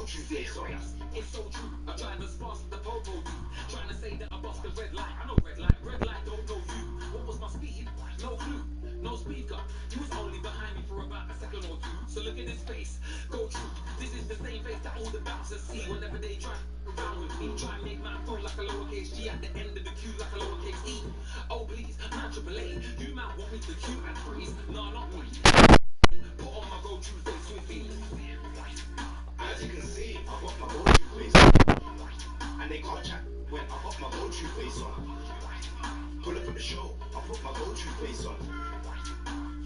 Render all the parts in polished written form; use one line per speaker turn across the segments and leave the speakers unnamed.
go-to face on.
It's so true. I'm trying to sparse the popo dude. Trying to say that I bust the red light. I know red light don't know you. What was my speed? No clue. No speaker. You was only behind me for about a second or two. So look at his face. Go true. This is the same face that all the bouncers see whenever they try around with me. Try and make my phone like a lowercase G at the end of the Q like a lowercase E. Oh please, man triple A. You might want me to Q and freeze. No, not me. Put on my go-to face with me.
As you can see, I got my go-to face on. And they can't chat when I got my go-to face on. Pull up at the show, I put my go-to face on.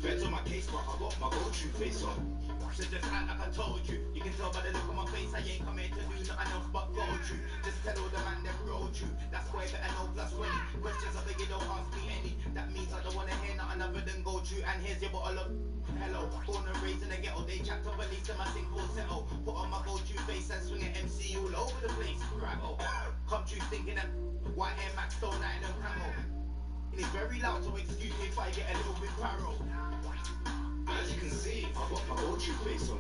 Feds on my case, but I got my go-to face on.
So just act like I told you. You can tell by the look on my face I ain't come here to do nothing else but go through. Just tell all the man them road you. That's why better know plus 20. Questions I beg you don't ask me any. That means I don't wanna hear nothing other than go through. And here's your bottle of hello. Born and raised in the ghetto, they chat over least in my single settle. Put on my go-to face and swing at MC all over the place. Bravo. Come true thinking that white Air Max stone out in them camo. And it's very loud, so excuse me if I get a little bit paro.
As you can see, I got my go-to face on.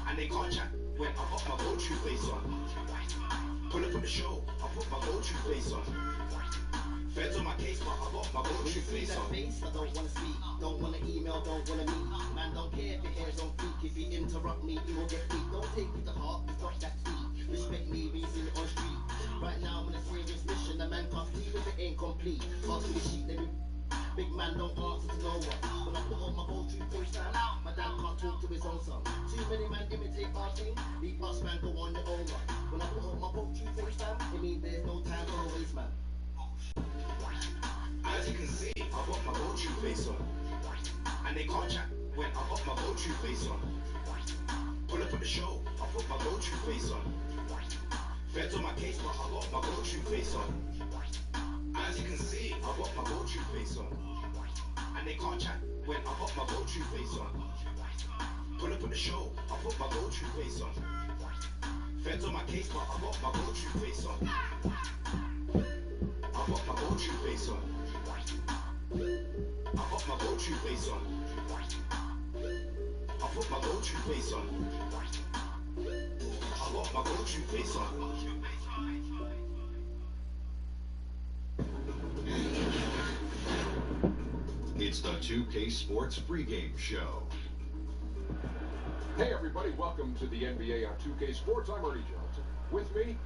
And they can't chat when I got my go-to face on. Pull up at the show, I put my go-to face on. Feds on my case, but I got my go-to face on.
Face, I don't wanna speak, don't wanna email, don't wanna meet. Man, don't care if your hair's on fleek. If you interrupt me, you will get beat. Don't take it to heart, it's not that deep. Respect me when you see me on street. Right now I'm on a serious mission. The man can't sleep if it ain't complete. Pass me the sheet, let me. Big man don't answer to no one. When I put on my go-to face down, my dad can't talk to his own son. Too many man imitate our thing. Leave us man go on your own run. When I put on my go-to face down, it means there's no time for a waste man.
As you can see, I got my go-to face on. And they can't chat when I got my go-to face on. Pull up at the show, I put my go-to face on. Feds on my case, but I got my go-to face on. As you can see, I got my go-to face on. And they can't chat when I got my go-to face on. Pull up at the show, I put my go-to face on. Feds on my case, but I got my go-to face on. I got my go-to face on. I got my go-to face on. I put my go-to face on. I got my go-to face on.
It's the 2K Sports pregame show.
Hey everybody, welcome to the NBA on 2K Sports. I'm Ernie Johnson. With me,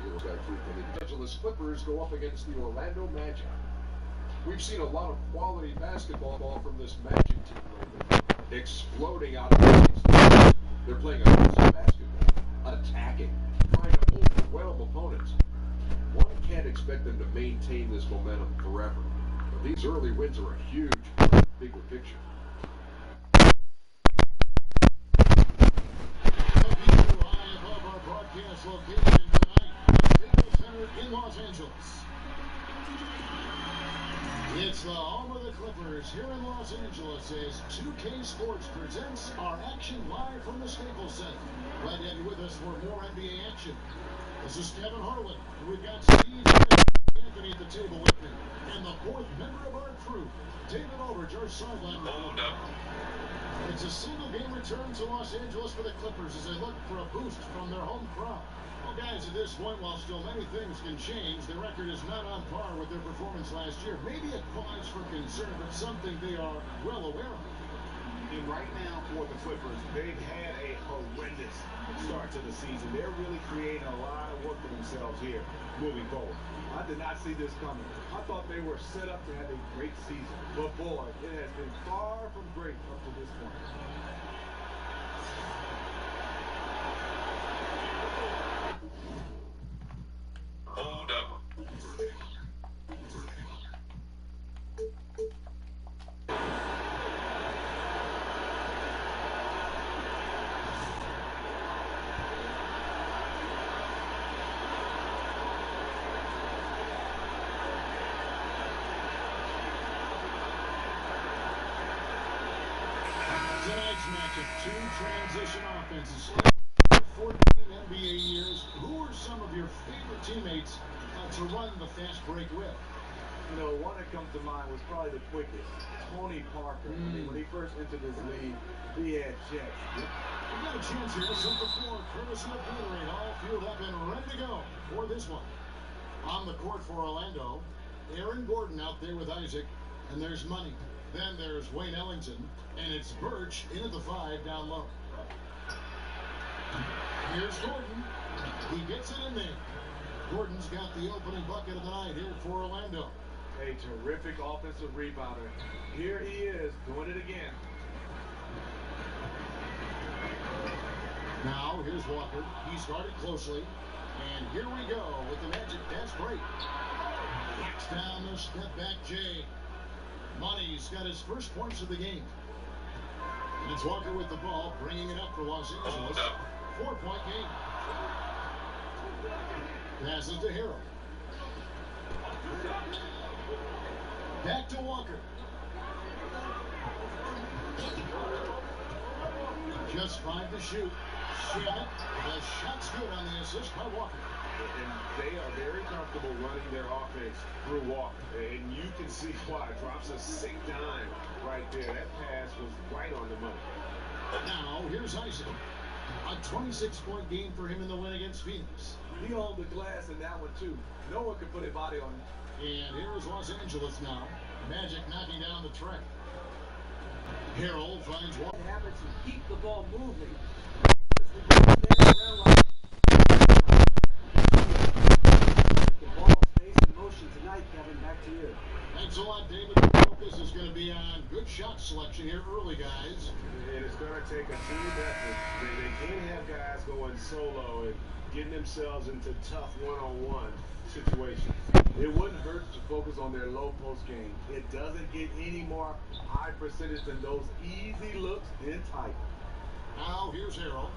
Shaquille's got three. The Los Angeles Clippers go up against the Orlando Magic. We've seen a lot of quality basketball from this Magic team lately, exploding out of the They're playing aggressive basketball, attacking, trying to overwhelm opponents. One can't expect them to maintain this momentum forever. But these early wins are a huge part of the bigger picture.
High above our broadcast location tonight, the Staples Center in Los Angeles. It's the home of the Clippers here in Los Angeles as 2K Sports presents our action live from the Staples Center. Glad to have you with us for more NBA action. This is Kevin Harlan. We've got Steve Anthony at the table with me. And the fourth member of our crew, David Aldridge, our sideline.
Hold up.
It's a single game return to Los Angeles for the Clippers as they look for a boost from their home crowd. Well, guys, at this point, while still many things can change, the record is not on par with their performance last year. Maybe a cause for concern, but something they are well aware of.
And right now for the Clippers, they've had a horrendous start to the season. They're really creating a lot of work for themselves here moving forward.
I did not see this coming. I thought they were set up to have a great season. But boy, it has been far from great up to this point.
Hold up.
Tonight's matchup, two transition offenses. 14 NBA years. Who are some of your favorite teammates to run the fast break with?
You know, one that comes to mind was probably the quickest, Tony Parker. I mean, when he first entered this league, he had jets.
We got a chance here to set the floor, courtesy of Gatorade, all fueled up and ready to go for this one. On the court for Orlando, Aaron Gordon out there with Isaac, and there's Money. Then there's Wayne Ellington, and it's Birch in at the 5 down low. Here's Gordon. He gets it in there. Gordon's got the opening bucket of the night here for Orlando.
A terrific offensive rebounder. Here he is, doing it again.
Now, here's Walker. He's guarded closely. And here we go with the Magic fast break. Knocks down the step-back Jay. Money's got his first points of the game. And it's Walker with the ball, bringing it up for Los Angeles. 4-point game. Passes to Harrell. Back to Walker. Just 5 to shoot. Shannon, the shot's good on the assist by Walker.
And they are very comfortable running their offense through Walker. And you can see why. Drops a sick dime right there. That pass was right on the money.
Now, here's Isaac. A 26-point game for him in the win against Phoenix.
He owned the glass in that one, too. No one could put a body on him.
And here's Los Angeles now. Magic knocking down the tray. Harrell finds Walker.
What happens to keep the ball moving? The ball stays in motion tonight, Kevin. Back to you.
Thanks a lot, David. The focus is going to be on good shot selection here early, guys.
And it's going to take a team effort. They can't have guys going solo and getting themselves into tough one-on-one situations.
It wouldn't hurt to focus on their low post game. It doesn't get any more high percentage than those easy looks in tight.
Now here's Harrell.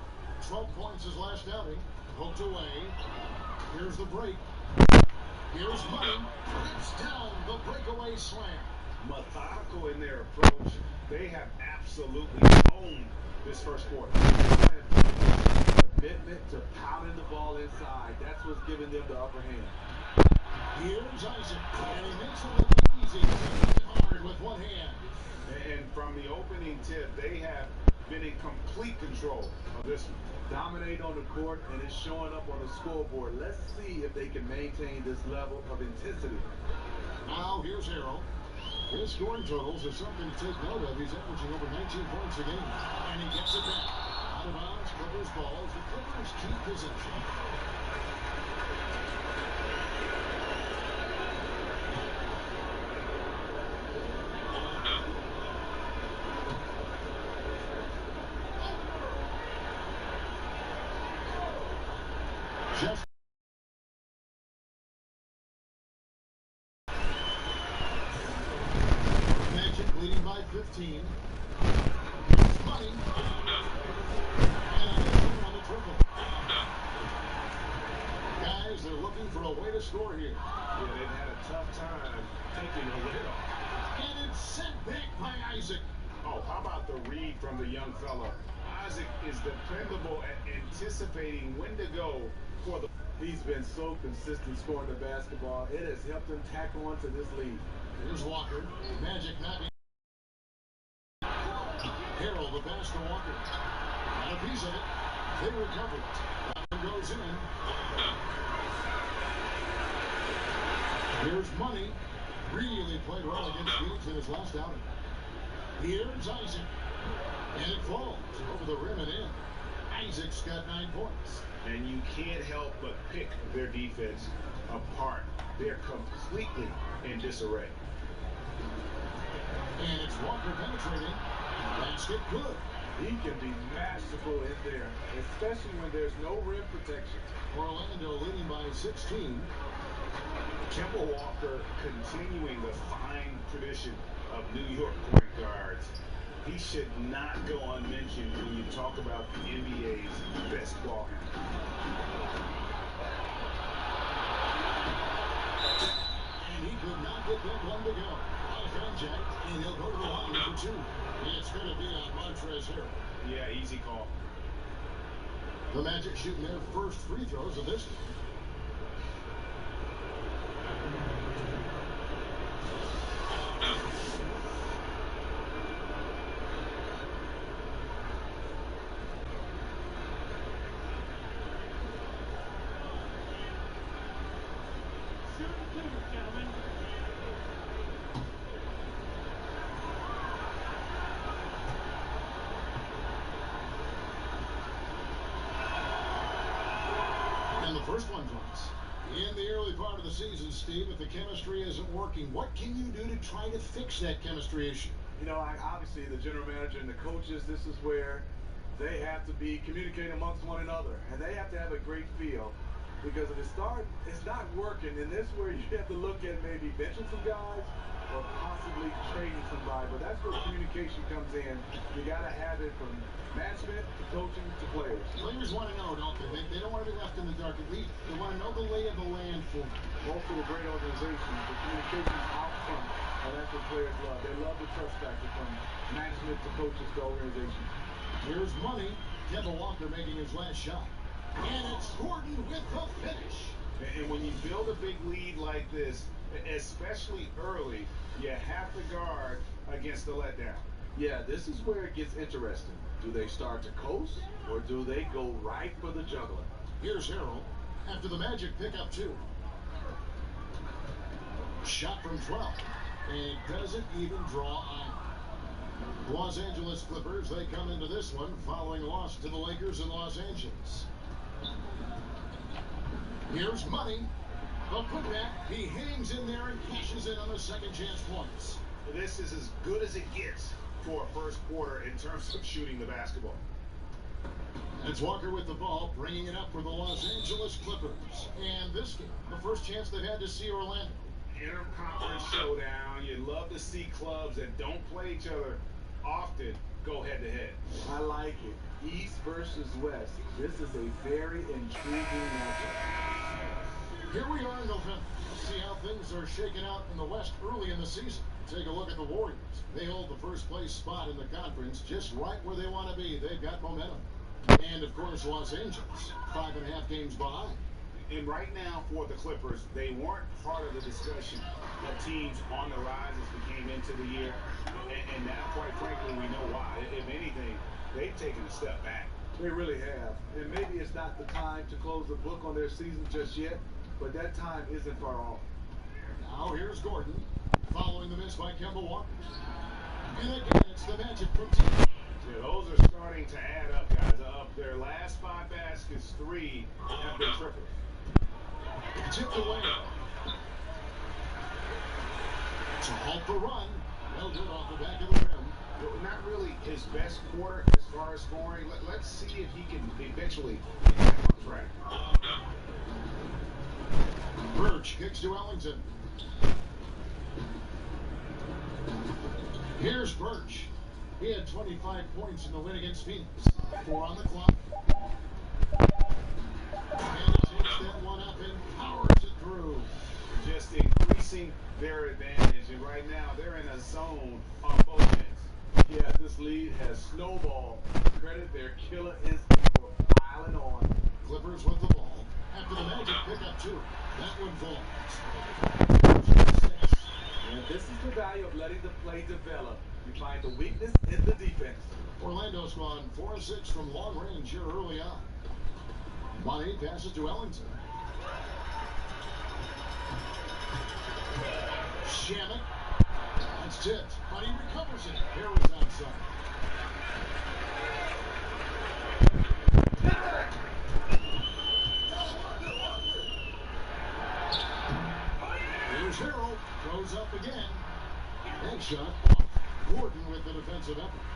12 points his last outing. Poked away. Here's the break. Here's Money. It's down the breakaway slam.
Methodical in their approach. They have absolutely owned this first quarter.
Commitment to pounding the ball inside. That's what's giving them the upper hand.
Here's Isaac. And he makes it look easy. Hard with one hand.
And from the opening tip, they have been in complete control of this one.
Dominate on the court, and it's showing up on the scoreboard. Let's see if they can maintain this level of intensity.
Now here's Harrell. His scoring totals are something to take note of. He's averaging over 19 points a game. And he gets it back. Out of bounds, Clippers ball as the Clippers keep possession. Just Magic leading by 15. It's Money. And a on the triple. Guys, they're looking for a way to score here.
Yeah, they've had a tough time taking the lid off.
And it's sent back by Isaac.
Oh, how about the read from the young fella? Isaac is dependable at anticipating when to go for the...
He's been so consistent scoring the basketball. It has helped him tack on to this lead.
Here's Walker. Magic knocking. Harrell, the pass to Walker. And a piece of it. They recover it. That one goes in. Here's Money. Really played well against Phoenix in his last outing. Here's Isaac. And it falls over the rim and in. Isaac's got 9 points.
And you can't help but pick their defense apart. They're completely in disarray.
And it's Walker penetrating. Basket good.
He can be masterful in there, especially when there's no rim protection.
Orlando leading by 16.
Kemba Walker continuing the fine tradition of New York point guards. He should not go unmentioned when you talk about the NBA's best ball handler.
And he could not get that one to go. On contact, and he'll go to the line for 2. It's going to be on Montrezl Harrell.
Yeah, easy call.
The Magic shooting their first free throws of this game. And the first one drops. In the early part of the season, Steve, if the chemistry isn't working, what can you do to try to fix that chemistry issue?
You know, obviously the general manager and the coaches, this is where they have to be communicating amongst one another, and they have to have a great feel. Because if it's not working, and this is where you have to look at maybe benching some guys or possibly trading somebody. But that's where communication comes in. You got to have it from management to coaching to players.
Players want to know, don't they? They don't want to be left in the dark. At least they want to know the lay of the land for them.
Most of the great organizations, the communication's out front, and that's what players love. They love the trust factor from management to coaches to organizations.
Here's money. Kemba Walker making his last shot. And it's Gordon with the finish.
And when you build a big lead like this, especially early, you have to guard against the letdown.
Yeah, this is where it gets interesting. Do they start to coast, or do they go right for the juggler?
Here's Harold after the Magic pick up 2. Shot from 12. And doesn't even draw iron. Los Angeles Clippers, they come into this one following a loss to the Lakers in Los Angeles. Here's money. The putback, he hangs in there and cashes in on the second chance points.
This is as good as it gets for a first quarter in terms of shooting the basketball.
It's Walker with the ball, bringing it up for the Los Angeles Clippers. And this game, the first chance they've had to see Orlando.
Interconference showdown. You love to see clubs that don't play each other often go head-to-head.
I like it. East versus West. This is a very intriguing matchup.
Here we are in November. Let's see how things are shaking out in the West early in the season. Take a look at the Warriors. They hold the first place spot in the conference just right where they want to be. They've got momentum. And, of course, Los Angeles, 5.5 games behind.
And right now for the Clippers, they weren't part of the discussion of teams on the rise as we came into the year. And now, quite frankly, we know why. If anything, they've taken a step back.
They really have. And maybe it's not the time to close the book on their season just yet, but that time isn't far off.
Now here's Gordon, following the miss by Kemba Walker. And again, it's the Magic from team.
Yeah, those are starting to add up, guys. Of their last 5 baskets, 3 have been triples.
Tipped away. To halt the run. Well good off the back of the rim.
Not really his best quarter as far as scoring. Let's see if he can eventually get back on track.
Birch kicks to Ellington. Here's Birch. He had 25 points in the win against Phoenix. 4 on the clock. And he takes that one up and powers it through.
Just increasing their advantage, and right now they're in a zone on both ends.
Yeah, this lead has snowballed. Credit their killer instinct for piling on.
Clippers with the ball. After the Magic pick up 2. That one falls.
And this is the value of letting the play develop. You find the weakness in the defense.
Orlando's gone 4 of 6 from long range here early on. Money passes to Ellington. Shamit. That's tipped, but he recovers it. Harris outside. Here's Harold. Goes up again. That shot off. Gordon with the defensive effort.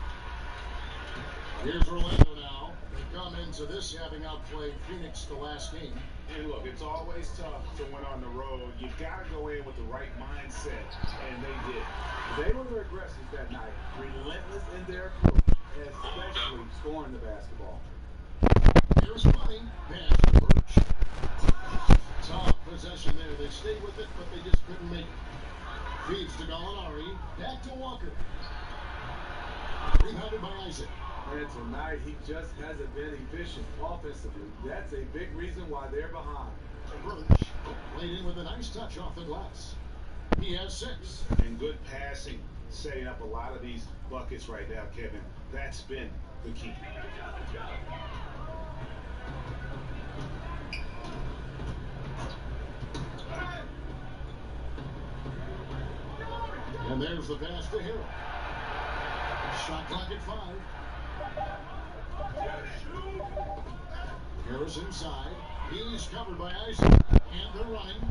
Here's Orlando now. They come into this having outplayed Phoenix the last game.
And look, it's always tough to win on the road. You've got to go in with the right mindset, and they did.
They were the aggressors that night, relentless in their approach, especially scoring the basketball.
Here's money. Pass to Birch. Tough possession there. They stayed with it, but they just couldn't make it. Feeds to Gallinari. Back to Walker. Rebounded by Isaac.
And tonight, he just hasn't been efficient offensively. That's a big reason why they're behind.
Birch laid in with a nice touch off the glass. He has 6.
And good passing, setting up a lot of these buckets right now, Kevin. That's been the key.
And there's the pass to Harold. Shot clock at 5. Harris inside. He's covered by Isaac. And they're running.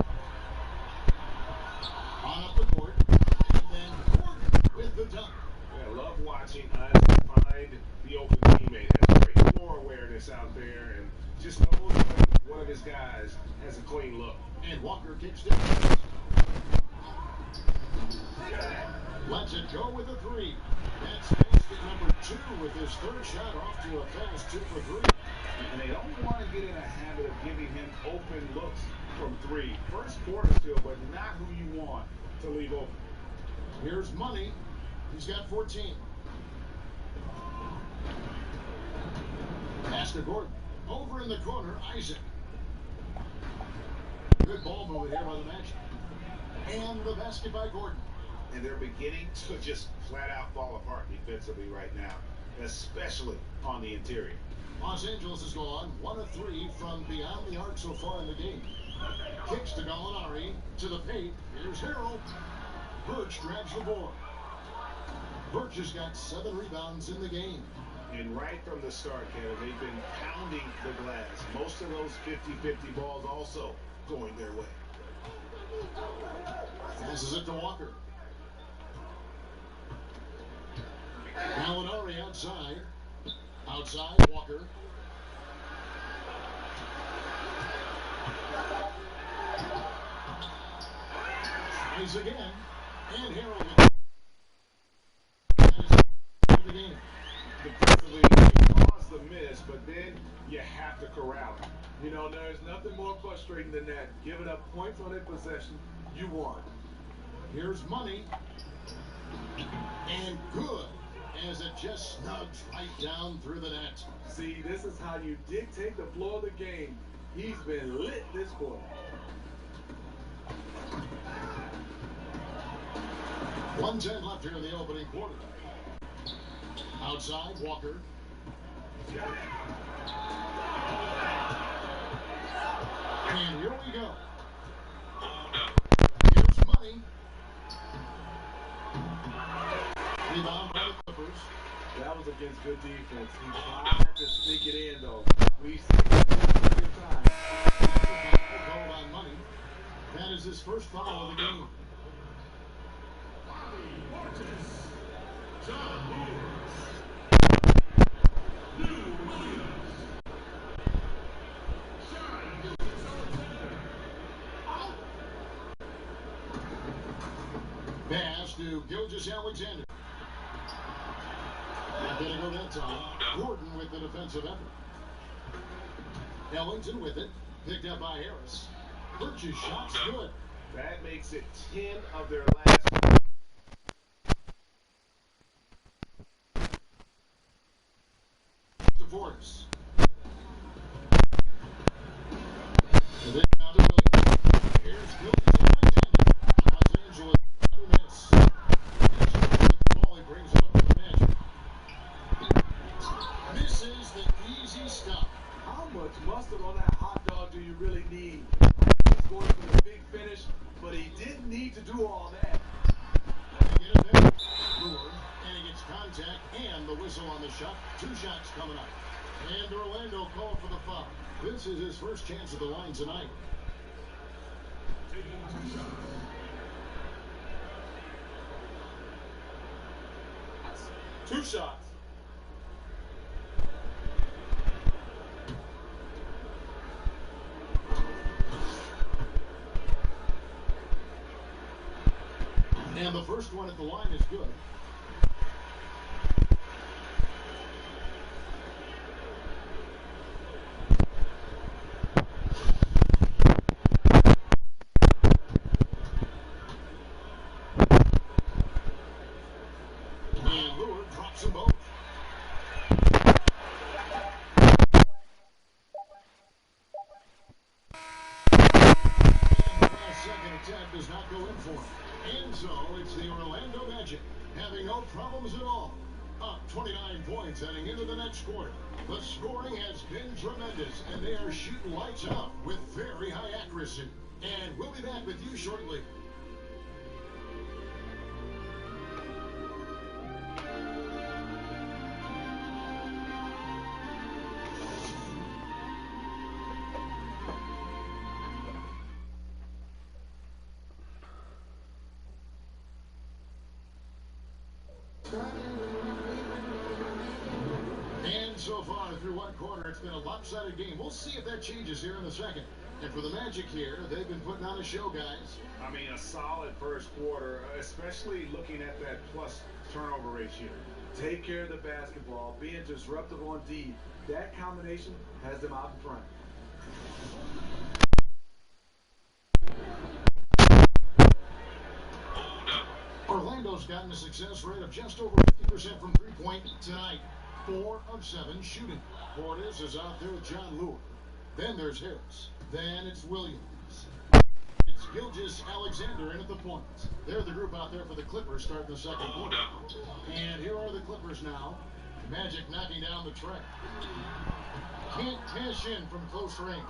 On up the court. And then Gordon with the dunk.
I love watching Isaac find the open teammate. Has great floor awareness out there and just knows when one of his guys has a clean look.
And Walker kicks down. Lets it go with a three. That's basket number 2 with his third shot off to a fast 2 for 3.
And they don't want to get in a habit of giving him open looks from 3. First quarter still, but not who you want to leave open.
Here's Money. He's got 14. Pass to Gordon. Over in the corner, Isaac. Good ball movement here by the Magic. And the basket by Gordon.
And they're beginning to just flat out fall apart defensively right now, especially on the interior.
Los Angeles has gone 1 of 3 from beyond the arc so far in the game. Kicks to Gallinari to the paint. Here's Harrell. Birch grabs the board. Birch has got 7 rebounds in the game.
And right from the start, Kevin, they've been pounding the glass. Most of those 50-50 balls also going their way.
Passes it to Walker. Gallinari outside. Outside, Walker. Tries again. And Harrell with the game.
Defensively, you cause the miss, but then you have to corral it.
You know, there's nothing more frustrating than that. Giving up points on a possession you won.
Here's Money. And good. As it just snugs right down through the net.
See, this is how you dictate the flow of the game. He's been lit this quarter.
1:10 left here in the opening quarter. Outside, Walker. And here we go. Here's Money. Rebound by the Clippers.
That was against good defense. He tried to sneak it in, though. We've seen it a good time.
Called on Money. That is his first foul of the game. Pass to Gilgeous-Alexander. Not going to go that time. Gordon with the defensive effort. Ellington with it. Picked up by Harris. Birch's shot's good.
That makes it 10 of their last.
To Forrest. And then down to Williams. Here's Gilgeous-Alexander. Los Angeles another miss. The ball, he brings it up to the Magic. This is the easy stuff.
How much mustard on that hot dog do you really need? He's going for the big finish, but he didn't need to do all that.
They get it there. Brewer, and he gets contact and the whistle on the shot. 2 shots coming up. And Orlando called for the foul. This is his first chance at the line tonight.
Two shots.
And the first one at the line is good. And Lure drops them both. And the last second attack does not go in for him. And so it's the Orlando Magic having no problems at all. Up 29 points heading into the next quarter. The scoring has been tremendous, and they are shooting lights out with very high accuracy. And we'll be back with you shortly. through one quarter, it's been a lopsided game. We'll see if that changes here in the second. And for the Magic here, they've been putting on a show, guys.
I mean, a solid first quarter, especially looking at that plus turnover ratio.
Take care of the basketball, being disruptive on D. That combination has them out in front.
Orlando's gotten a success rate of just over 50% from three-point tonight. 4 of 7 shooting. Portis is out there with John Lure. Then there's Harris. Then it's Williams. It's Gilgeous-Alexander in at the point. They're the group out there for the Clippers starting the second quarter. And here are the Clippers now. Magic knocking down the track. Can't cash in from close range.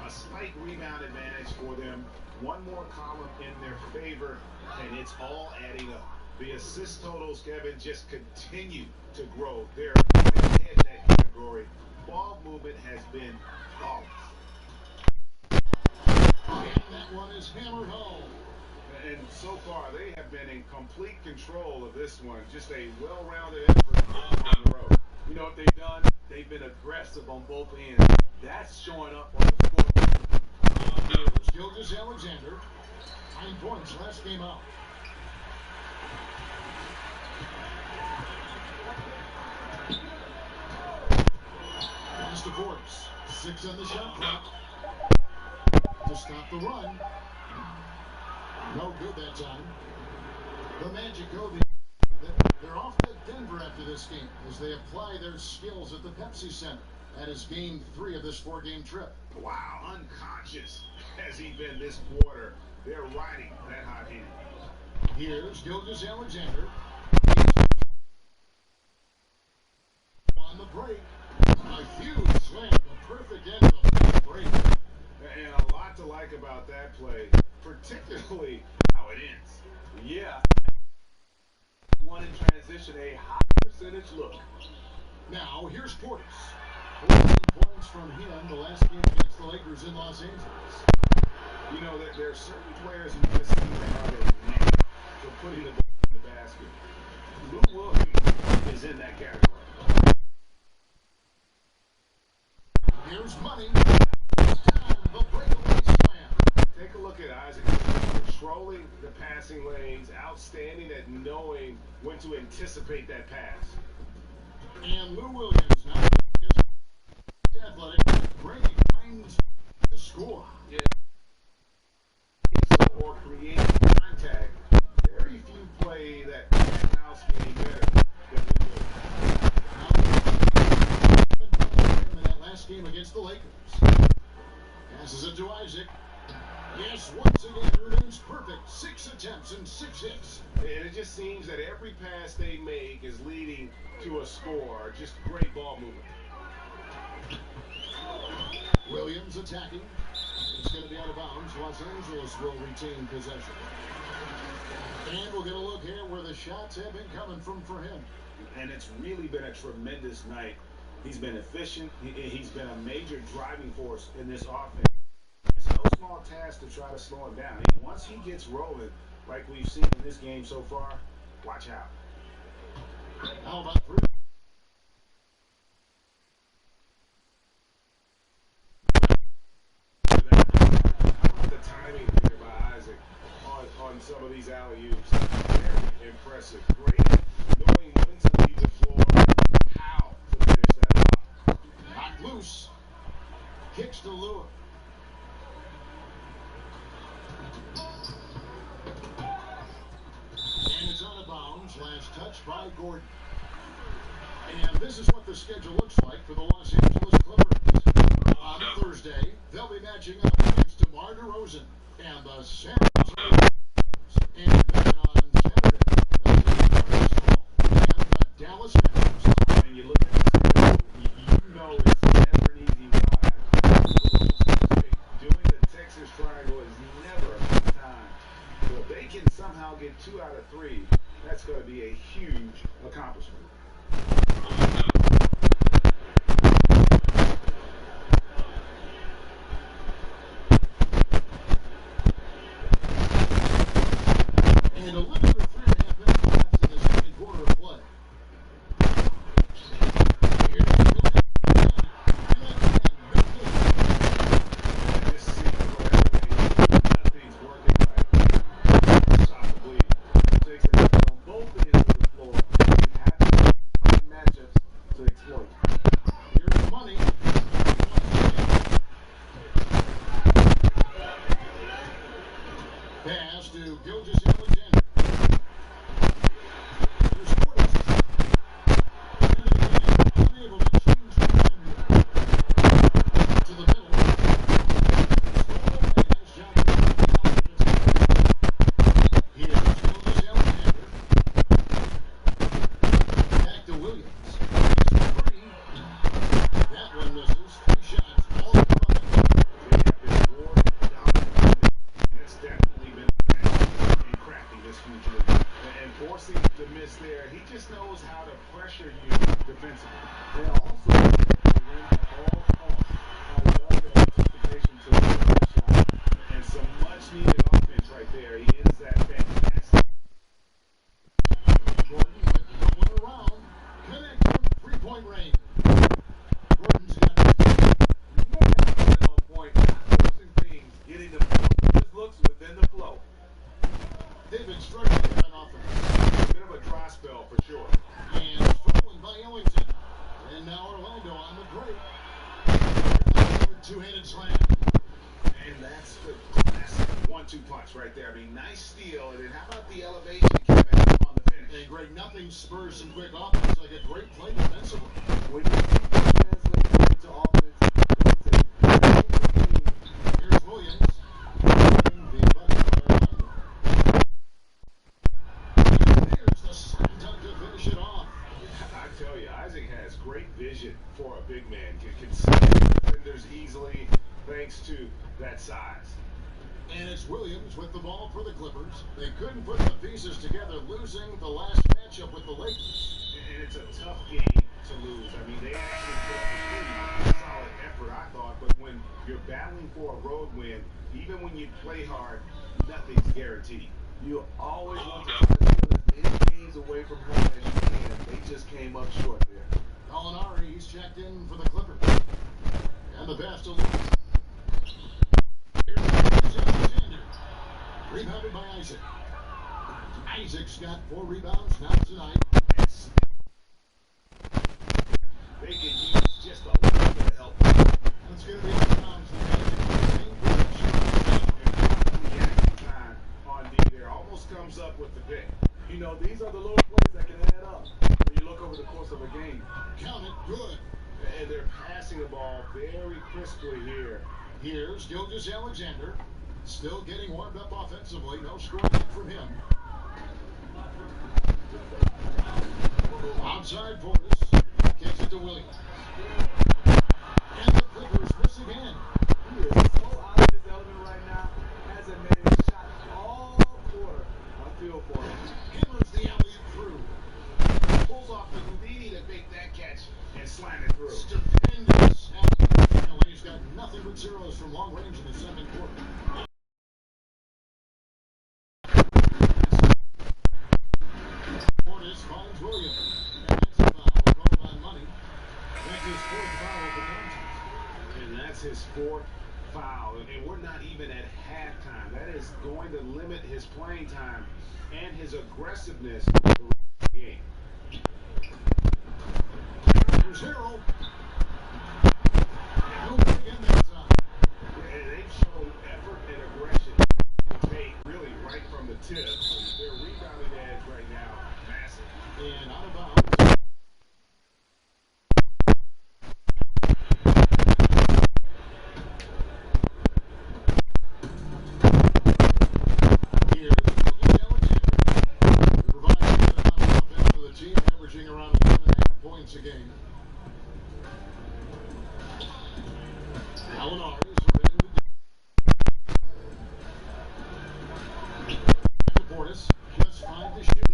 A slight rebound advantage for them. One more column in their favor, and it's all adding up. The assist totals, Kevin, just continue to grow. They're right ahead in that category. Ball movement has been flawless.
And that one is hammered home.
And so far, they have been in complete control of this one. Just a well-rounded effort on the road.
You know what they've done? They've been aggressive on both ends. That's showing up on the scoreboard.
Gilgeous-Alexander, 9 points last game out. Pass to Portis. 6 on the shot clock to stop the run. No good that time. The Magic go. They're off to Denver after this game as they apply their skills at the Pepsi Center. That is game 3 of this 4-game trip.
Wow, unconscious has he been this quarter. They're riding that hot hand.
Here's Gilgeous-Alexander. On the break. A huge slam. A perfect end of the break.
And a lot to like about that play, particularly how it ends.
Yeah. One in transition, a high percentage look.
Now, here's Portis. 14 points from him the last game against the Lakers in Los Angeles.
You know, there are certain players who just seem to have a knack for putting the ball in the basket. Lou Williams is in that category.
Here's money. The breakaway slam.
Take a look at Isaac controlling the passing lanes, outstanding at knowing when to anticipate that pass.
And Lou Williams now athletic, Brady finds the score.
Yeah. Or create contact. Very few play that house game better than we do.
In that last game against the Lakers. Passes it to Isaac. Yes, once again remains perfect. 6 attempts and 6 hits.
And it just seems that every pass they make is leading to a score. Just great ball movement.
Williams attacking. It's going to be out of bounds. Los Angeles will retain possession. And we'll get a look here where the shots have been coming from for him.
And it's really been a tremendous night. He's been efficient. He's been a major driving force in this offense. It's no small task to try to slow him down. Once he gets rolling, like we've seen in this game so far, watch out.
How about 3?
The timing here by Isaac on some of these alley-oops. Very impressive. Great knowing when to leave the floor, how to finish that off.
Knocked loose. Kicks to Lure. And it's out of bounds. Last touch by Gordon. And this is what the schedule looks like for the Los Angeles Clippers. On Thursday, they'll be matching up against DeMar DeRozan and the San Antonio. And then on Saturday, they'll be and the Dallas Mavericks.
When you look at the schedule, you know it's never an easy ride. Doing the Texas Triangle is never a fun time. So if they can somehow get 2 out of 3, that's going to be a huge accomplishment.
And a little over 3.5 minutes left in the second quarter of play. Here's the Two-handed slam.
And that's the classic 1-2 punch right there. I mean, nice steal. And then how about the elevation, Kevin, on the finish?
And Greg, nothing spurs some quick offense like a great play defensively.
When you see this translate into offense,
Here's Williams. There's the slam dunk to finish it off.
I tell you, Isaac has great vision for a big man. Can see defenders easily thanks to that size.
And it's Williams with the ball for the Clippers. They couldn't put the pieces together, losing the last matchup with the Lakers.
And it's a tough game to lose. I mean, they actually put up a pretty solid effort, I thought. But when you're battling for a road win, even when you play hard, nothing's guaranteed.
you always want to try to steal as many games away from home as you can. They just came up short there.
Gallinari, he's checked in for the Clippers. And the pass to Lee. Here's Alexander. Rebounded by Isaac. Isaac's got 4 rebounds now tonight.
They can use just a little bit of help.
That's going to be out of bounds.
Time on D there almost comes up with the pick.
You know, these are the little plays that can add up when you look over the course of a game.
Count it, good.
And they're passing the ball very crisply here.
Here's Gilgeous Alexander. Still getting warmed up offensively. No scoring from him. Outside Portis. Kicks it to Williams. And the Clippers miss again.
He is so out of his element right now. Hasn't made a shot all quarter. I feel for him.
Hammers the alley-oop through.
Pulls off the Houdini to make that catch and slam it through.
Stupendous. LA's got nothing but zeros from long range in the second quarter. Portis finds Williams. And that's a foul called on Money. That's his 4th foul of the contest.
And that's his 4th foul. And we're not even at halftime. That is going to limit his playing time and his aggressiveness the rest of the game.
Here's Harrell. No again that time.
And they've shown effort and aggression to take really right from the tip. Their rebounding edge right now, massive.
And out of bounds. Here's Gilgeous Alexander. He provides a good amount of offense for the team, averaging around 10.5 points a game. Gallinari is ready to Portis, just 5 to shoot.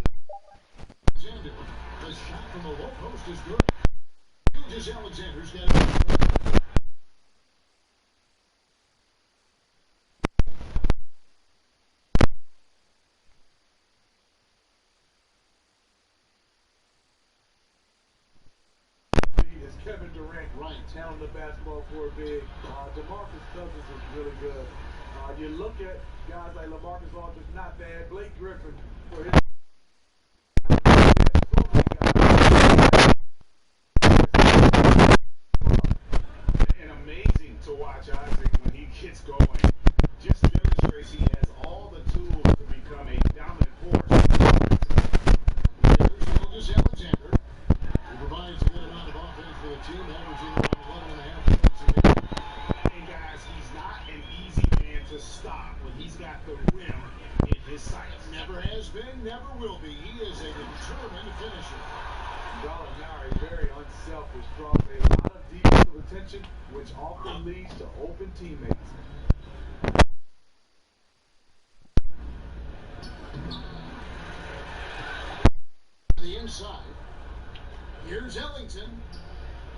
Alexander, the shot from the low post is good. Gilgeous Alexander's got it.
Is Kevin Durant
Right.
handling the basketball for a big. DeMarcus Cousins is really good. You look at guys like LaMarcus Aldridge, not bad. Blake Griffin for his.
And amazing to watch Isaac when he gets going. Just demonstrates he has all the tools to become a dominant force.
Here's Gilgeous Alexander. He provides a good amount of offense for the team, averaging around 11.5 points a game.
And guys, he's not an easy man to stop when he's got the rim in his sights.
Never has been, never will be. He is a determined finisher.
Gallinari, very unselfish, draws a lot of defensive attention, which often leads to open teammates.
The inside. Here's Ellington.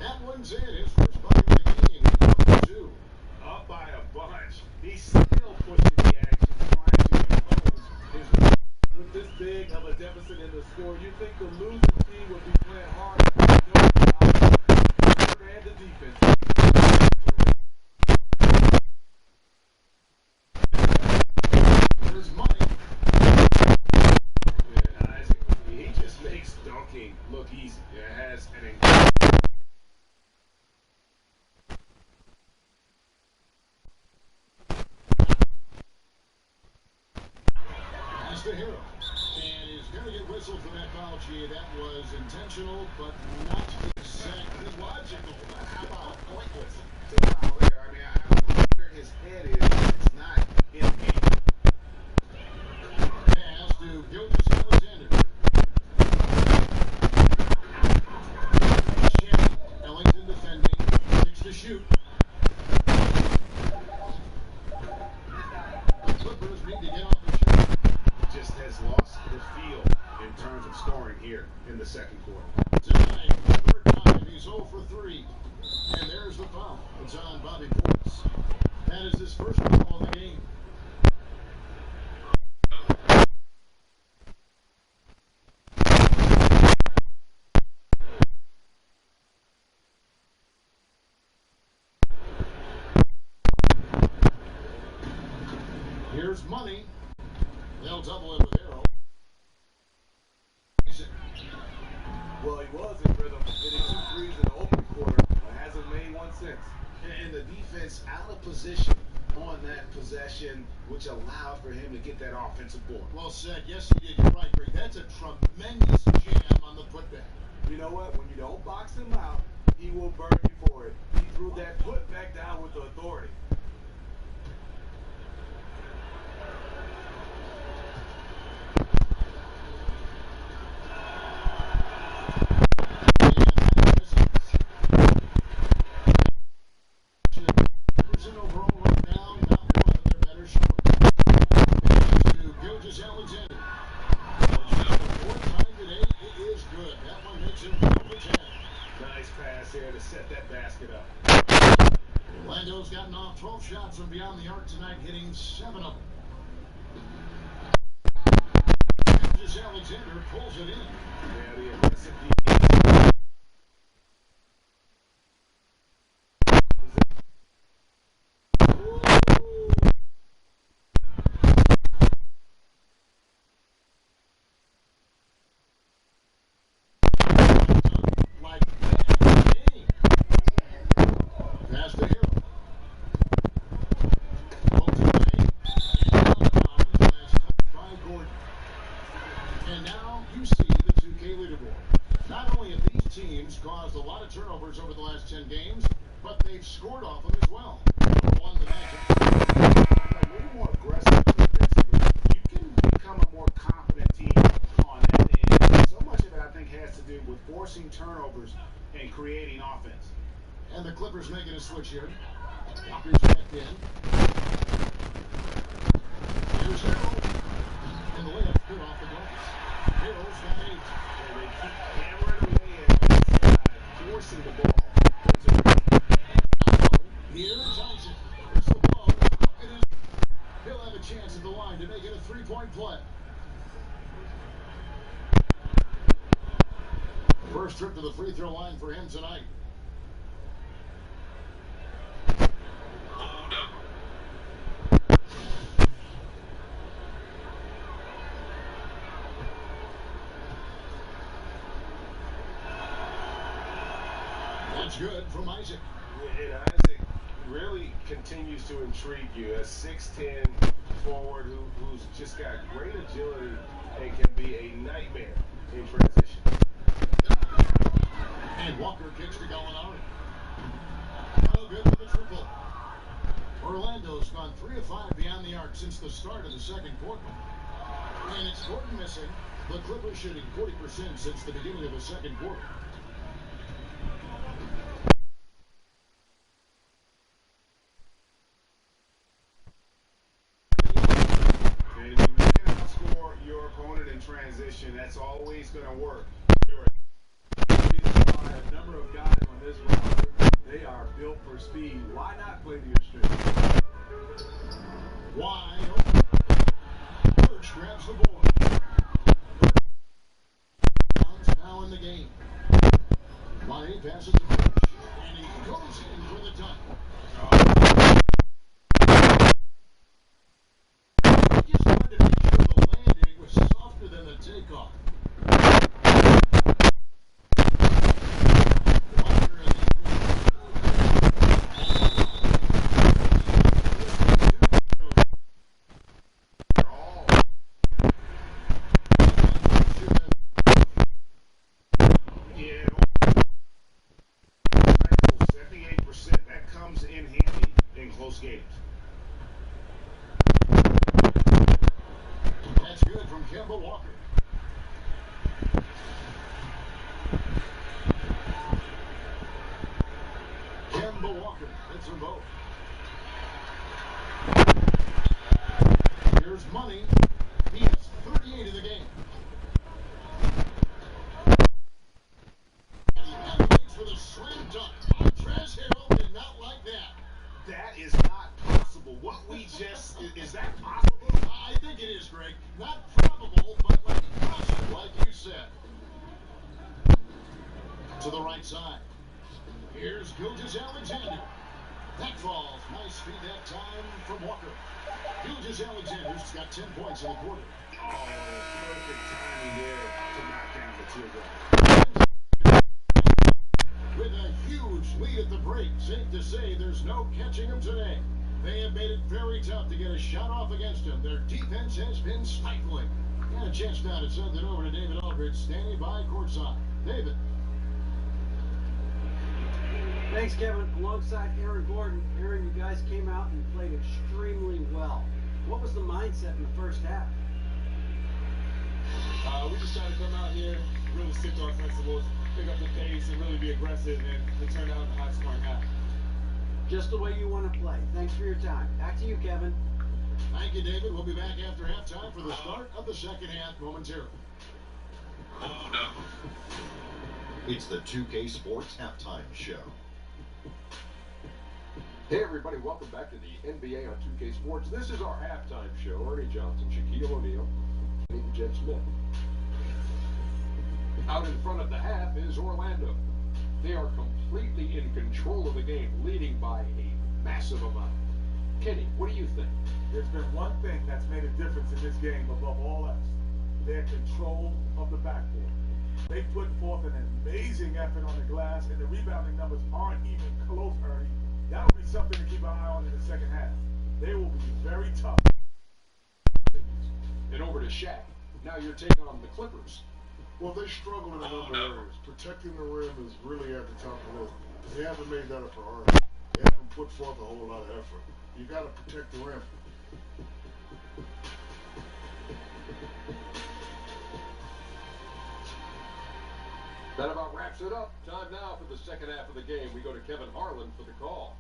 That one's in. His first bucket of the game. Up 2.
Up by a bunch. He's still pushing the action, trying to impose his.
With this big of a deficit in the score, you think the losing team would be playing hard and the defense.
There's Money.
And Isaac, he just makes dunking look easy. It has an
Richie, that was intentional, but not exactly logical. How about pointless?
Foul there. I mean, I don't know where his head is. It's not in the game.
Pass to Gilgis Alexander. Ellington defending. 6 to shoot. The Clippers need to get off the shot.
Just has lost the feel in terms of scoring here in the second quarter.
Tonight, third time, he's 0 for 3. And there's the foul. It's on Bobby Portis. That is his first foul of the game. Here's money. They'll double it with Arrow.
Well, he was in rhythm, hitting 2 threes in the open quarter, but hasn't made one since.
And the defense out of position on that possession, which allowed for him to get that offensive board.
Well said. Yes, he did. You're right, Greg. That's a tremendous jam on the putback.
You know what? When you don't box him out, he will burn you for it. He threw that putback down with authority.
Orlando's gotten off 12 shots from beyond the arc tonight, hitting 7 of them. Alexander pulls it in.
Yeah, the aggressive
like that. Game. Pass to Hero. And now you see the 2K leaderboard. Not only have these teams caused a lot of turnovers over the last 10 games, but they've scored off them as well. Number 1, the Magic.
a little more aggressive defensively. You can become a more confident team on that end. So much of it, I think, has to do with forcing turnovers and creating offense.
And the Clippers making a switch here. Walker's checked in. Here's Hero. And the layup good off the glass. Hero's got 8.
And they keep hammering away at the side, forcing the ball.
Here's Isaac. There's the ball. It is. He'll have a chance at the line to make it a 3-point play. First trip to the free throw line for him tonight.
Hold up.
That's good from Isaac.
And Isaac really continues to intrigue you. A 6'10 forward who's just got great agility and can be a nightmare in transition.
And Walker kicks to Gallinari. No good for the triple. Orlando's gone 3 of 5 beyond the arc since the start of the second quarter. And it's Gordon missing. The Clippers shooting 40% since the beginning of the second quarter.
And if you can outscore your opponent in transition, that's always going to work.
A number of guys on this roster, they are built for speed. Why not play to your strength?
Wide open. Birch grabs the board. Now in the game. Money passes to Birch. And he goes in for the dunk. He just wanted to make sure the landing was softer than the takeoff.
most games.
That's good from Kemba Walker. Kemba Walker hits them both. Here's Money. He has 38 in the game. He elevates with a slam dunk. Montrezl Harrell did not like that.
That is not possible. What we just, is that possible?
I think it is, Greg. Not probable, but like possible, like you said. To the right side. Here's Gilgeous-Alexander. That falls. Nice feed that time from Walker. Gilgeous-Alexander's got 10 points in the quarter.
Oh, perfect timing there to knock down the 2 goal.
With a huge lead at the break, safe to say there's no catching him today. They have made it very tough to get a shot off against him. Their defense has been stifling. Got a chance now to send it over to David Aldridge, standing by courtside. David.
Thanks, Kevin. Alongside Aaron Gordon. Aaron, you guys came out and played extremely well. What was the mindset in the first half?
We just tried to come out here, really stick to our principles, pick up the pace, and really be aggressive, and it turned out in a high-scoring half.
Just the way you want to play. Thanks for your time. Back to you, Kevin.
Thank you, David. We'll be back after halftime for the start of the second half momentarily.
Hold up.
It's the 2K Sports Halftime Show.
Hey everybody, welcome back to the NBA on 2K Sports. This is our halftime show. Ernie Johnson, Shaquille O'Neal, and Jen Smith. Out in front of the half is Orlando. They are completely in control of the game, leading by a massive amount. Kenny, what do you think?
There's been one thing that's made a difference in this game above all else. Their control of the backboard. They put forth an amazing effort on the glass, and the rebounding numbers aren't even close, Ernie. That'll be something to keep an eye on in the second half. They will be very tough.
And over to Shaq. Now you're taking on the Clippers.
Well, they struggle in a number of areas. Protecting the rim is really at the top of the list. They haven't made that a priority. They haven't put forth a whole lot of effort. You got to protect the rim.
That about wraps it up. Time now for the second half of the game. We go to Kevin Harlan for the call.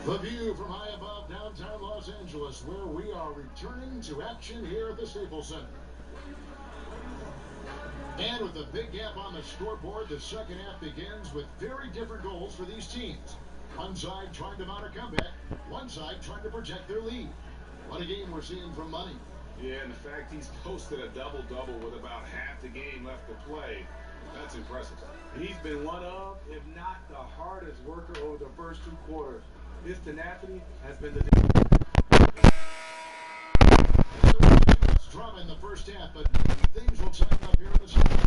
The view from high above downtown Los Angeles, where we are returning to action here at the Staples Center. And with a big gap on the scoreboard, the second half begins with very different goals for these teams. One side trying to mount a comeback, one side trying to protect their lead. What a game we're seeing from Money.
Yeah, and the fact he's posted a double-double with about half the game left to play, that's impressive.
He's been one of, if not the hardest worker over the first 2 quarters. His tenacity has been the difference.
Drama in the first half, but things will tighten up here in the second.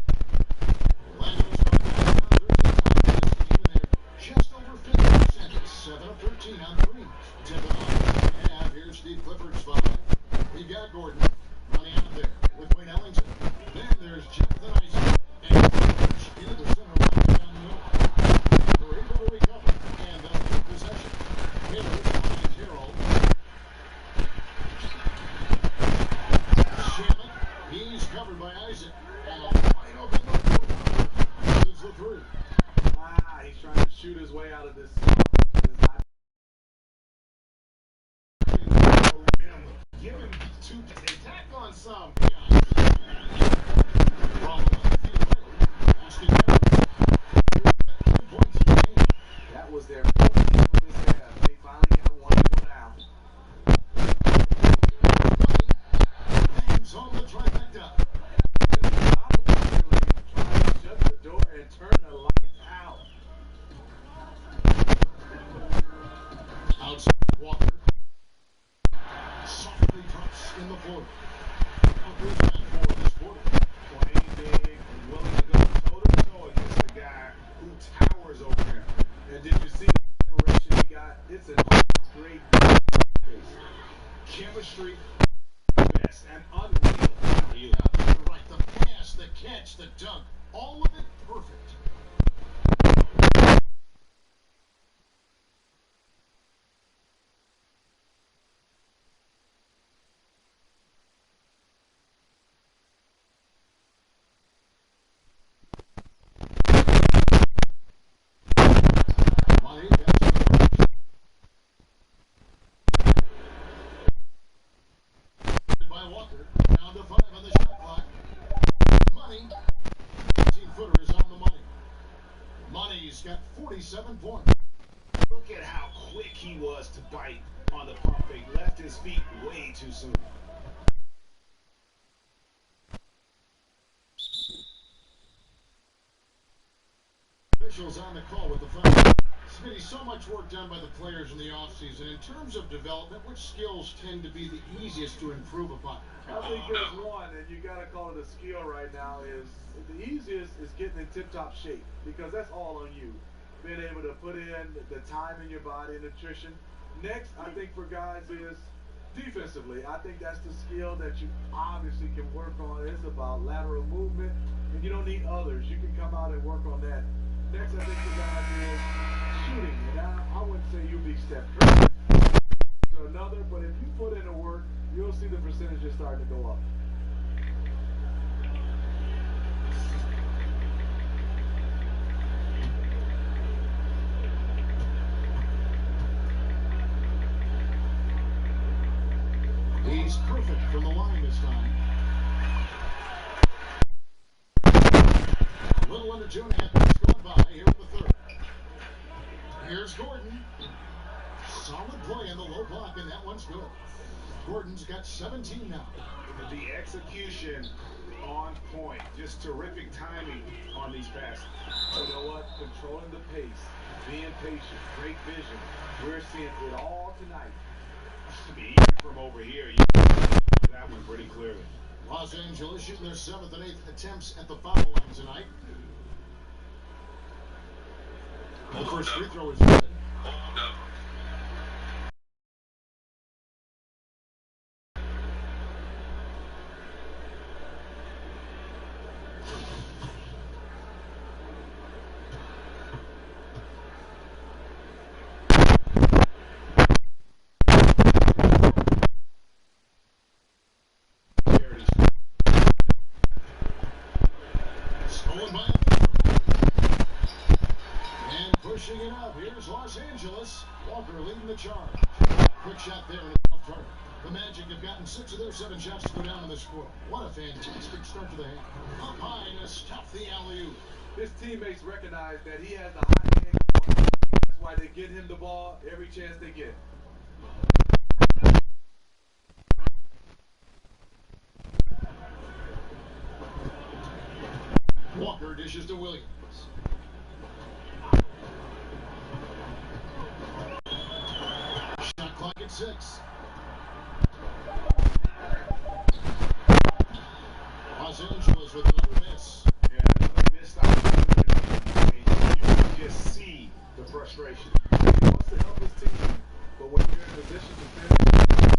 Orlando's just over 50%, 7 of 13 on threes. Tip it off. And here's Steve Clifford's 5. We've got Gordon. Money out there with Wayne Ellington. Then there's Jonathan Isaac. And into the center line down the middle. They're able to recover. And they'll keep possession. Here's Harold. Shannon. He's covered by Isaac. And wide open look. This is the 3.
He's trying to shoot his way out of this.
Give him 2, attack on some.
That was their focus for this half. They finally got one to go down.
Hangs on the trifecta.
Trying to shut the door and turn the lights out.
Outside Walker. Softly drops in the floor. Walker's back for this quarter.
Playing big and willing to go toe-to-toe against the guy who towers over him.
And did you see the separation he got? It's a great
Chemistry, best, and unreal.
for you.
Right, the pass, the catch, the dunk, all of it perfect. Money, by Walker, down to 5 on the shot clock. Money, 18-footer is on the money. Money's got 47 points.
Look at how quick he was to bite on the pump fake. Left his feet way too soon.
Officials on the call with the foul. Smitty, so much work done by the players in the offseason. In terms of development, which skills tend to be the easiest to improve upon?
I think there's one, and you got to call it a skill right now, is the easiest is getting in tip-top shape, because that's all on you. Being able to put in the time in your body and nutrition. Next, I think for guys is defensively. I think that's the skill that you obviously can work on. It's about lateral movement, and you don't need others. You can come out and work on that. Next, I think for guys is shooting. And I wouldn't say you'll be Steph Curry to another, but if you put in the work, you'll see the percentages starting to go up.
He's perfect from the line this time. A little under 2.5 minutes going by here in the third. Here's Gordon. Solid play in the low block, and that one's good. Gordon's got 17 now.
The execution on point. Just terrific timing on these passes.
You know what? Controlling the pace, being patient, great vision. We're seeing it all tonight.
Even from over here, you can that one pretty clearly.
Los Angeles shooting their 7th and 8th attempts at the foul line tonight. The first free throw is good. Pushing it up. Here's Los Angeles. Walker leading the charge. Quick shot there in the off target. The Magic have gotten 6 of their 7 shots to go down in this quarter. What a fantastic start to the half. Up high to stop the alley-oop.
His teammates recognize that he has the hot hand. That's why they get him the ball every chance they get.
Walker dishes to Williams. Shot clock at 6. Los Angeles with another miss.
Yeah, another missed opportunity. You can just see the frustration.
He wants to help his team, but when you're in a position to finish,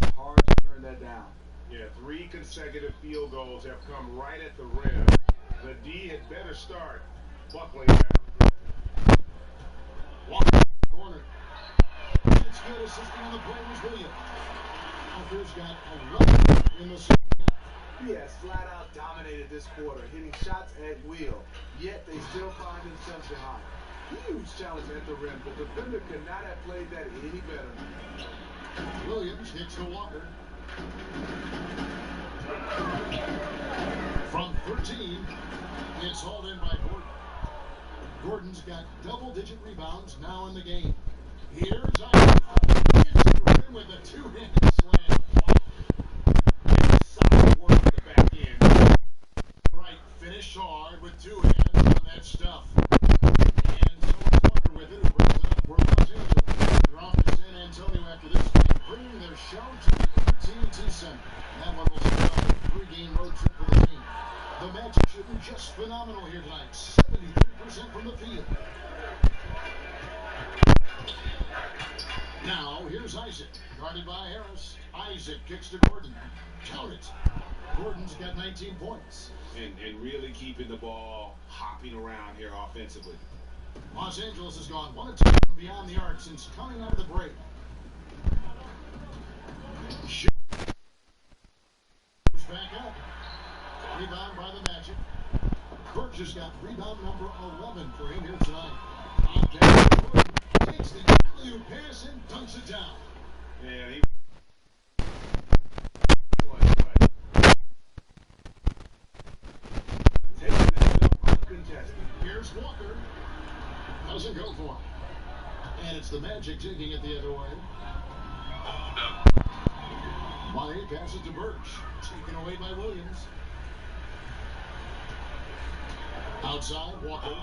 it's hard to turn that down.
Yeah, 3 consecutive field goals have come right at the rim. The D had better start buckling down.
Walker corner. It's good. Assisting on the play was Williams. Walker's got 11 in the second half.
He has flat out dominated this quarter, hitting shots at will, yet they still find themselves behind. Huge challenge at the rim. The defender could not have played that any better.
Williams hits to Walker. From 13, it's hauled in by Gordon. Gordon's got double-digit rebounds now in the game. Here's Isaac. Gets to the rim with a 2-handed slam.
Solid work at the back end.
Right, finish hard with 2 hands on that stuff. And so it's Walker with it, who brings it up for Los Angeles. They're off to San Antonio after this game, bringing their show to the AT&T Center. And that one will start off a 3-game road trip for the team. The Magic shooting just phenomenal here tonight. 73% from the field. Now, here's Isaac, guarded by Harris. Isaac kicks to Gordon. Count it. Gordon's got 19 points.
And really keeping the ball hopping around here offensively.
Los Angeles has gone 1 of 2 from beyond the arc since coming out of the break. Back up. Rebound by the Magic. Birch has got rebound number 11 for him here tonight. Takes the alley-oop pass and dunks it down.
Yeah, he taking it up uncontested.
Here's Walker. Doesn't go for it. And it's the Magic taking it the other way. Money passes to Birch. Taken away by Williams. Outside, Walker.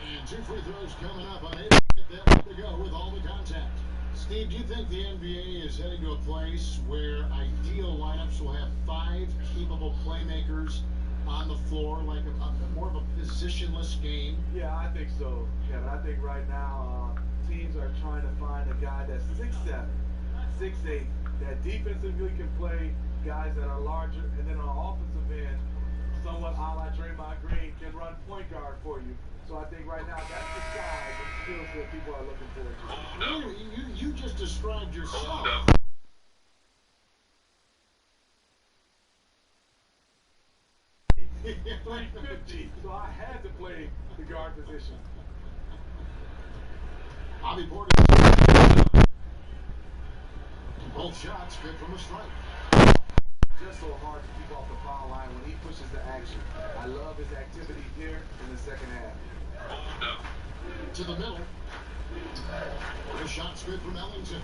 And 2 free throws coming up. Unable to get that one to go with all the contact. Steve, do you think the NBA is heading to a place where ideal lineups will have 5 capable playmakers on the floor, like more of a positionless game?
Yeah, I think so, Kevin. I think right now teams are trying to find a guy that's 6'7", 6'8", that defensively can play, guys that are larger, and then on the offensive end, somewhat a la Draymond Green, can run point guard for you. So I think right now that's the size and skills that people are looking forward to.
You just described yourself.
350, so I had to play the guard position.
Bobby Porter. Both shots good from the strike.
Just so hard to keep off the foul line when he pushes the action. I love his activity here in the second half.
To the middle. The shot's good from Ellington.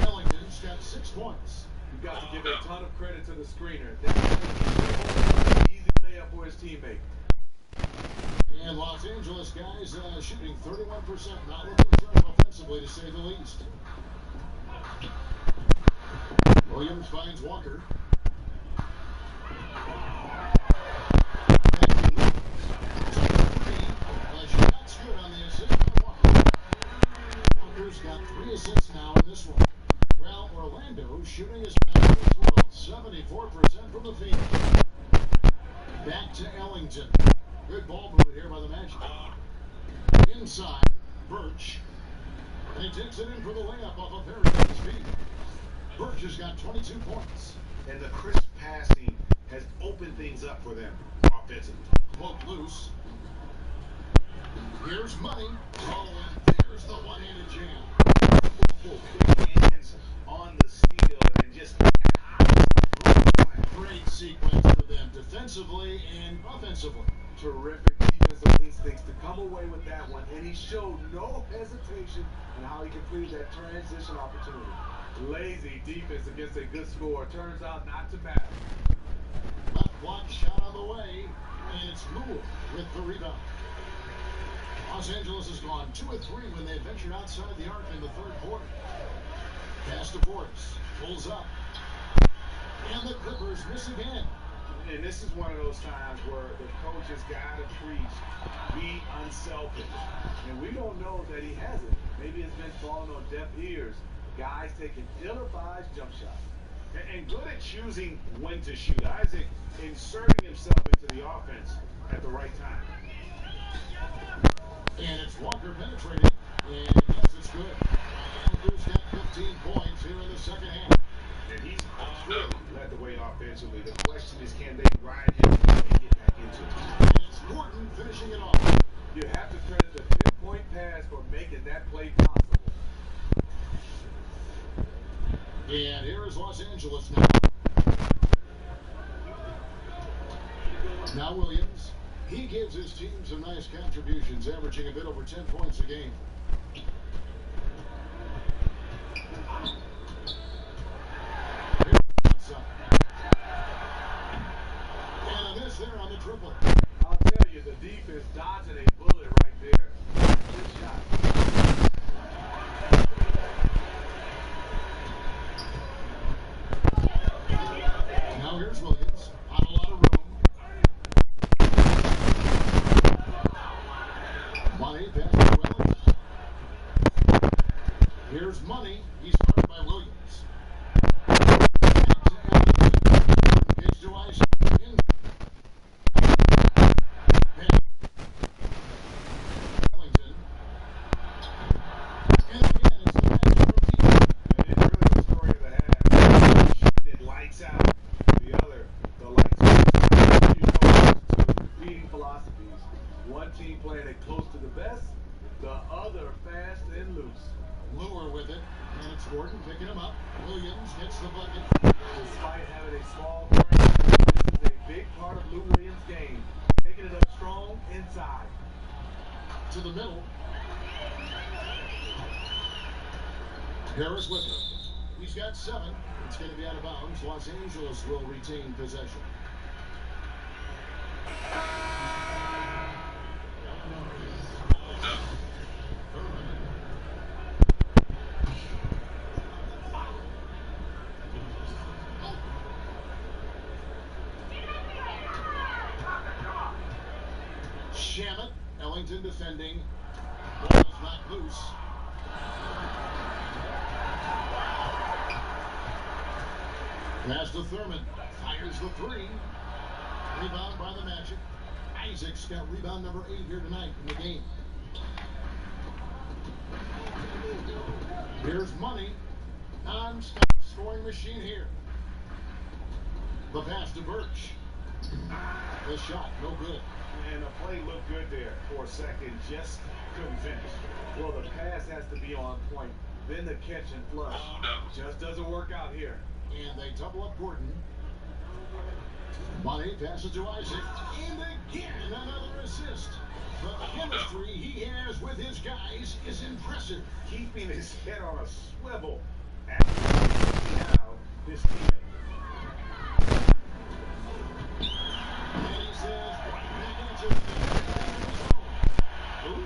Ellington's got 6 points.
You've got to give a ton of credit to the screener. That's easy layup for his teammate.
And Los Angeles guys shooting 31%, not looking sharp offensively to say the least. Williams finds Walker. Shot's good on the assist by Walker. Walker's got 3 assists now in this one. Well, Orlando shooting his best in the world, 74% from the field. Back to Ellington. Good ball movement here by the Magic. Inside, Birch. And he takes it in for the layup off of Harrison's feet. Birch has got 22 points.
And the crisp passing has opened things up for them offensively.
Poke loose. Here's Money. Oh, and there's the one-handed jam.
Hands on the steal and just
great sequence for them defensively and offensively.
Terrific defensive instincts to come away with that one, and he showed no hesitation in how he completed that transition opportunity. Lazy defense against a good score turns out not to matter.
Left block shot on the way, and it's Lewis with the rebound. Los Angeles has gone 2 of 3 when they ventured outside the arc in the third quarter. Pass to Portis, pulls up, and the Clippers miss again.
And this is one of those times where the coach has got to preach, be unselfish.
And we don't know that he hasn't. Maybe it's been falling on deaf ears. Guys taking ill-advised jump shots.
And good at choosing when to shoot. Isaac inserting himself into the offense at the right time.
And it's Walker penetrating. And yes, it's good. Walker's got 15 points here in the second half.
And he's clearly led the way offensively. The question is, can they ride him and get back into it?
And it's Gordon finishing it off.
You have to credit the pinpoint pass for making that play possible.
And here is Los Angeles now. Now Williams. He gives his team some nice contributions, averaging a bit over 10 points a game. And a miss there on the triple.
I'll tell you, the defense dodging a bullet right there. Good shot.
Now here's Williams. Not a lot of room. Money back to Here's money. He's guarded by Williams. Gives to Isaac. Ellington. And again, it's the magic from deep.
And it's really the story of the half. It lights out. The other, the lights out.
You know, two competing philosophies. One team playing it close to the best, the other fast and loose.
Lure with it, and it's Gordon picking him up. Williams gets the bucket.
Despite having a small frame, this is a big part of Lou Williams' game. Taking it up strong inside.
To the middle. Harris with it. He's got 7. It's going to be out of bounds. Los Angeles will retain possession. Shamit, Ellington defending. Ball is knocked loose. Pass to Thurman. Fires the 3. Rebound by the Magic. Isaac's got rebound number 8 here tonight in the game. Here's money. Non-stop scoring machine here. The pass to Birch. The shot, no good.
And the play looked good there for a second. Just couldn't finish.
Well, the pass has to be on point. Then the catch and flush. Just doesn't work out here.
And they double up Gordon. Money passes to Isaac. And again, another assist. The chemistry he has with his guys is impressive.
Keeping his head on a swivel after now his teammate.
And he says, right back into the
Ooh,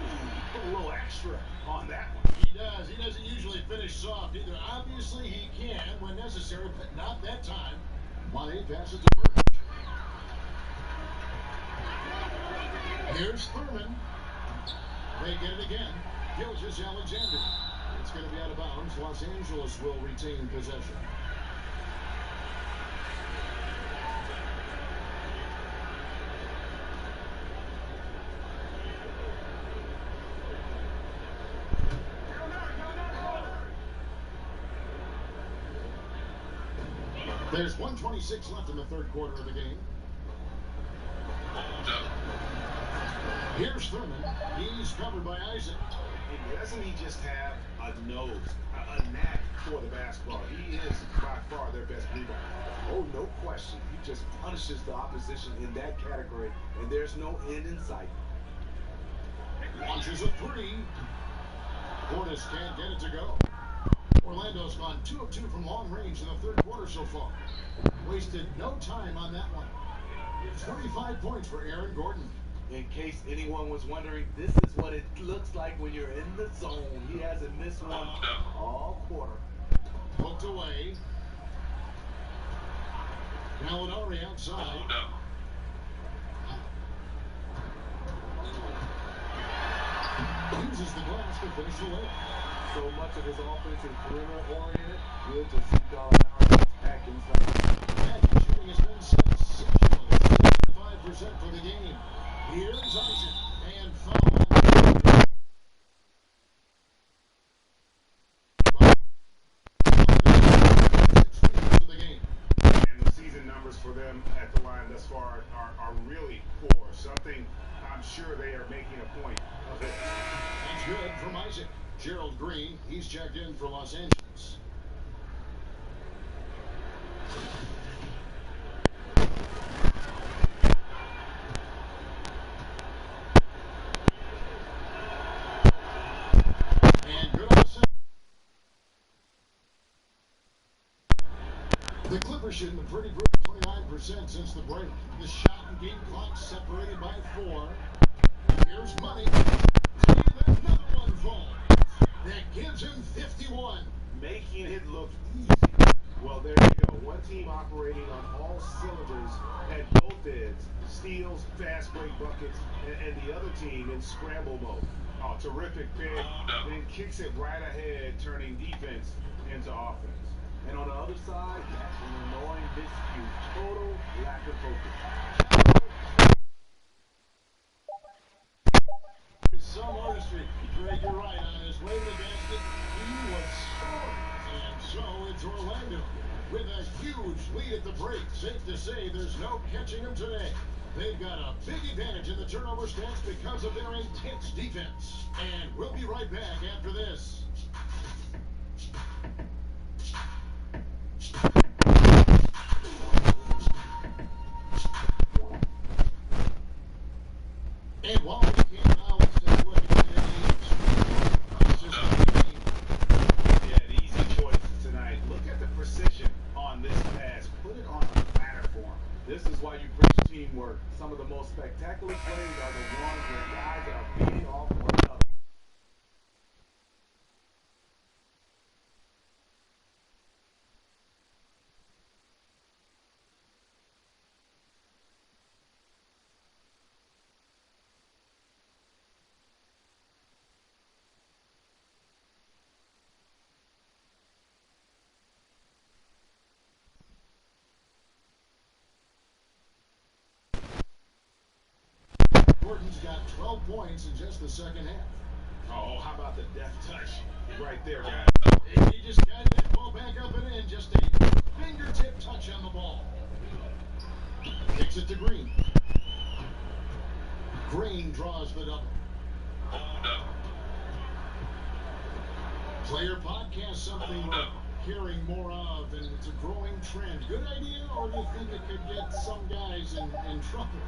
put a little extra on that one.
He does. He doesn't usually finish soft either. Obviously, he can when necessary, but not that time. Money passes to Birch. Here's Thurman. They get it again. Gilgis Alexander. It's going to be out of bounds. Los Angeles will retain possession. There's 1:26 left in the third quarter of the game. Here's Thurman. He's covered by Isaac.
And doesn't he just have a nose, a knack for the basketball? He is by far their best rebounder.
Oh, no question. He just punishes the opposition in that category, and there's no end in sight.
Launches a 3. Portis can't get it to go. Orlando's gone 2 of 2 from long range in the third quarter so far. Wasted no time on that one. 25 points for Aaron Gordon.
In case anyone was wondering, this is what it looks like when you're in the zone. He hasn't missed one all quarter.
Hooked away. Gallinari outside. Uses the glass to finish the layup.
So much of his offense is perimeter oriented. Good to see Gallinari attack inside.
Magic shooting has been sensational. 75% for the game. Here's Isaac. And foul.
And the season numbers for them at the line thus far are really poor. Something I'm sure they are making a point of it.
That's good from Isaac. Gerald Green, he's checked in for Los Angeles. And good on the set. The Clippers shooting a pretty good 29% since the break. The shot and game clock separated by 4. Here's money. And another one falls. That gives him 51.
Making it look easy. Well, there you go.
One team operating on all cylinders at both ends, steals, fast break buckets, and the other team in scramble mode. Oh, terrific pick. Then kicks it right ahead, turning defense into offense.
And on the other side, that's an annoying dispute. Total lack of focus.
Some artistry. Greg, you're right. On his way to the basket, he was scoring. And so it's Orlando with a huge lead at the break. Safe to say there's no catching them today. They've got a big advantage in the turnover stats because of their intense defense. And we'll be right back after this. And while we can't now, let's take a look at
Yeah, easy choices tonight. Look at the precision on this pass. Put it on a platform.
This is why you preach teamwork. Some of the most spectacular plays are the ones where guys are feeding off one another.
Gordon's got 12 points in just the second half.
Oh, how about the deft touch right there, guys?
And he just got that ball back up and in. Just a fingertip touch on the ball. Kicks it to Green. Green draws the double. Player podcast, something we're hearing more of, and it's a growing trend. Good idea, or do you think it could get some guys in trouble?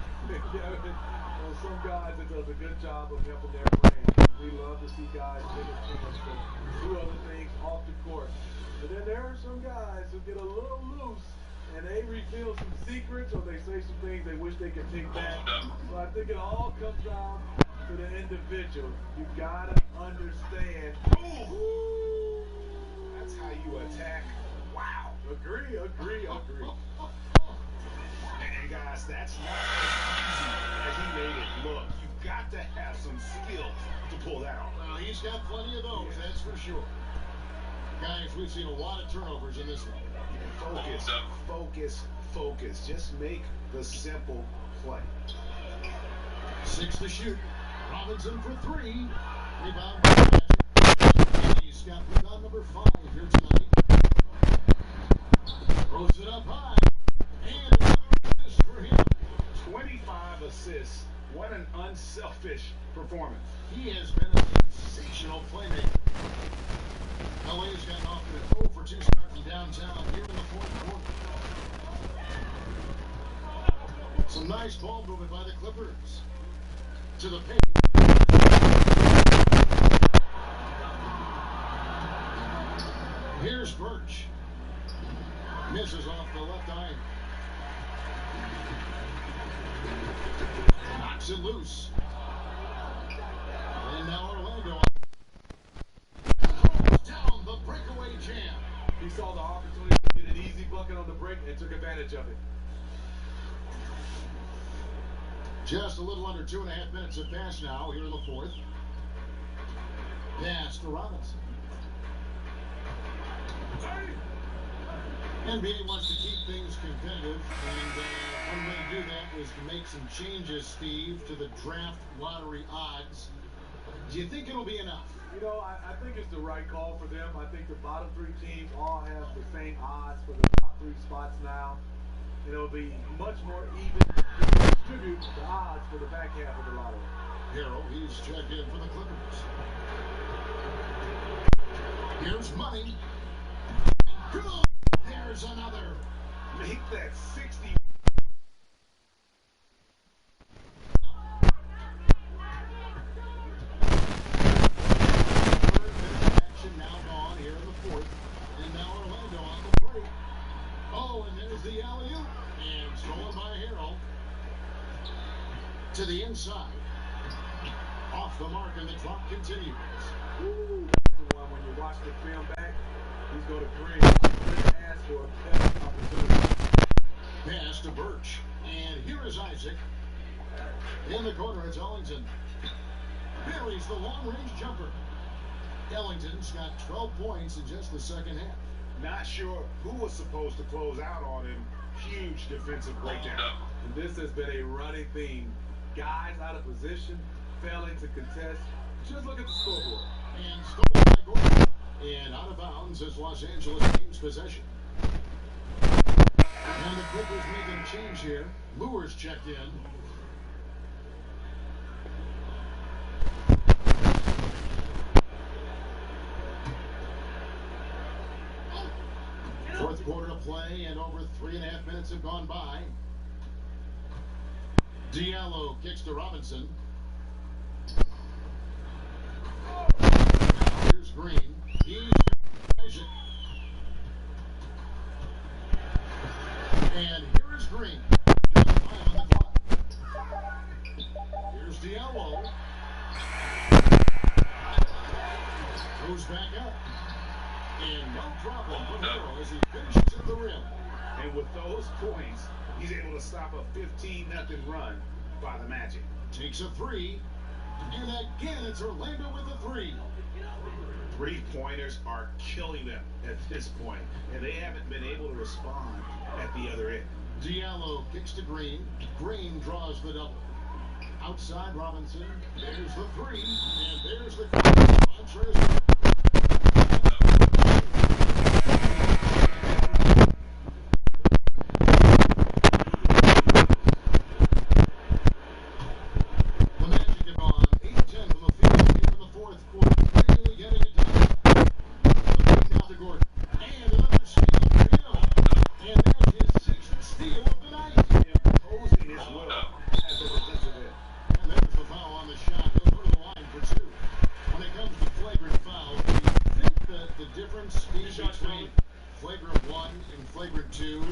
Well, some guys, it does a good job of helping their brand. We love to see guys get a chance to do other things off the court. But then there are some guys who get a little loose and they reveal some secrets or they say some things they wish they could take back. So I think it all comes down to the individual. You gotta understand.
Ooh, that's how you attack. Wow.
Agree.
And guys, that's not as easy as he made it look. You've got to have some skill to pull that off.
Well, he's got plenty of those, that's for sure. Guys, we've seen a lot of turnovers in this one.
Focus. Just make the simple play.
6 to shoot. Robinson for 3. Rebound by Magic. He's got rebound number 5 here tonight. Throws it up high. And another assist for him.
25 assists. What an unselfish performance.
He has been a sensational playmaker. LA's gotten off to an 0 for 2 start from downtown here in the fourth quarter. Some nice ball movement by the Clippers. To the paint. Here's Birch. Misses off the left iron. Knocks it loose. And now Orlando throws down the breakaway jam.
He saw the opportunity to get an easy bucket on the break and took advantage of it.
Just a little under 2.5 minutes have passed now here in the fourth. Pass to Robinson. NBA wants to keep things competitive, and one way to do that is to make some changes, Steve, to the draft lottery odds. Do you think it'll be enough?
You know, I think it's the right call for them. I think the bottom 3 teams all have the same odds for the top 3 spots now. It'll be much more even to distribute the odds for the back half of the lottery.
Harold, he's checked in for the Clippers. Here's money. Good. There's another.
Make that 60.
Action now gone here in the fourth. And now Orlando on the break. Oh, and there's the alley-oop. And stolen by Harold. To the inside. Off the mark, and the clock continues.
Woo, that's the one when you watch the film back, he's going to Green. ask for a better opportunity.
Pass to Birch. And here is Isaac. In the corner, it's Ellington. Buries the long-range jumper. Ellington's got 12 points in just the second half.
Not sure who was supposed to close out on him. Huge defensive breakdown.
And this has been a running theme. Guys out of position, failing to contest. Just look at the scoreboard.
And stolen by Gordon. And out of bounds as Los Angeles gains possession. And the Clippers making a change here. Lures checked in. Fourth quarter of play, and over 3.5 minutes have gone by. Diallo kicks to Robinson. Now here's Green. He's Isaac. And here is Green. Just 5 on the clock. Here's Diallo. Goes back up. And no problem for Hero as he finishes at the rim.
And with those points, he's able to stop a 15-0 run by the Magic.
Takes a three. And again, it's Orlando with a three.
Three-pointers are killing them at this point, and they haven't been able to respond at the other end.
Diallo kicks to Green. Green draws the double. Outside Robinson. There's the three. And there's the Montrez. The Magic have gone 8-10 from the field here in the fourth quarter. Really getting it done. Now to Gordon. And another steal for him. And that's his sixth steal of the night.
Imposing his will at the defensive end.
And there's the foul on the shot. He'll go to the line for two. When it comes to flagrant fouls, do you think that the difference between flagrant 1 and flagrant 2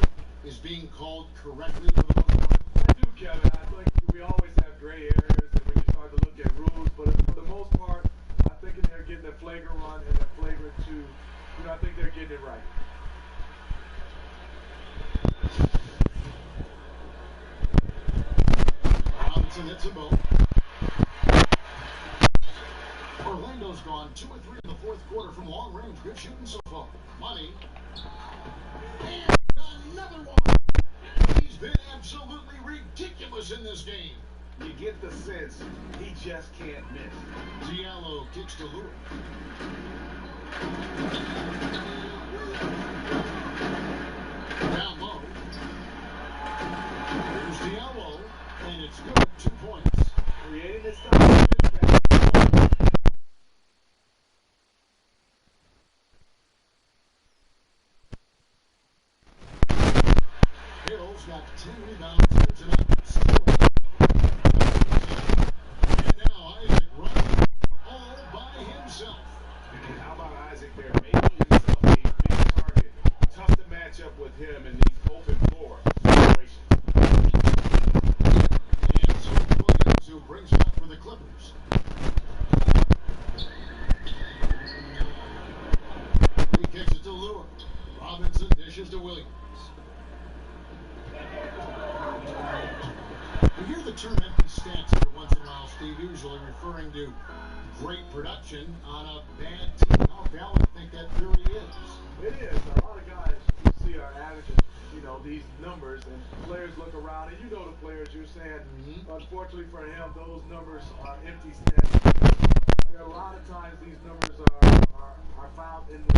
is being called correctly for the most part?
I do, Kevin. I think we always have gray areas when you start to look at rules, but for the most part, I think they're getting a flagrant 1 and a flagrant 2. You know, I think they're getting it right.
Robinson hits a boat. Orlando's gone 2 of 3 in the fourth quarter from long range. Good shooting so far. Money. And another one. He's been absolutely ridiculous in this game.
You get the sense he just can't miss.
Diallo kicks to Lewis. Down low. Here's Diallo. And it's good. 2 points.
Creating this time.
Hill's got 10 rebounds here tonight. And now Isaac running all by himself.
And how about Isaac there making himself a big target? Tough to match up with him in these open floor situations.
And so Williams, who brings it up for the Clippers. He kicks it to Lure. Robinson dishes to Williams. You hear the term empty stats every once in a while, Steve, usually referring to great production on a bad team. How valid do you think that really is?
It is. A lot of guys you see are averaging, you know, these numbers, and players look around, and you know the players you're saying, unfortunately for him, those numbers are empty stats. A lot of times these numbers are found in the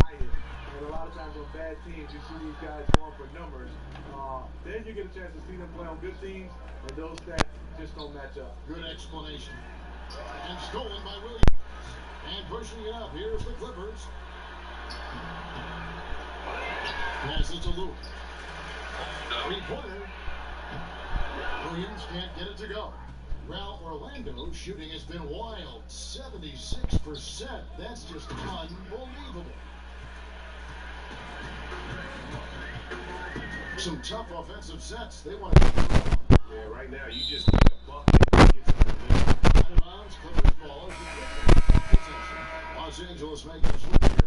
hiding. And a lot of times on bad teams, you see these guys going for numbers. Then you get a chance to see them play on good teams, and those stats just don't match up.
Good explanation. And stolen by Williams. And pushing it up. Here's the Clippers. Pass it to Lewis. Three-pointer. Williams can't get it to go. Well, Orlando's shooting has been wild. 76%. That's just unbelievable. Some tough offensive sets. They want to get the ball.
Yeah, right now you just need a bucket. Get some momentum.
Out of bounds, Clippers ball as the possession. Los Angeles making a switch here.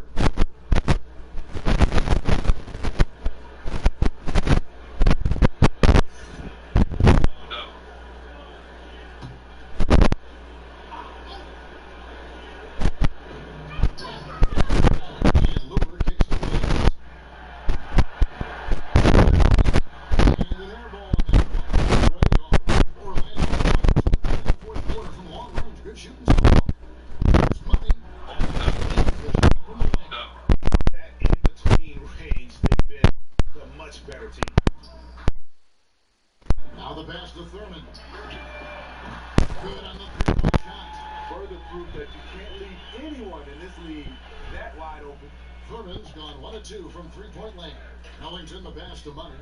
You can't leave anyone in this league that wide open.
Furman's gone 1 of 2 from three-point land. Ellington the pass to Money.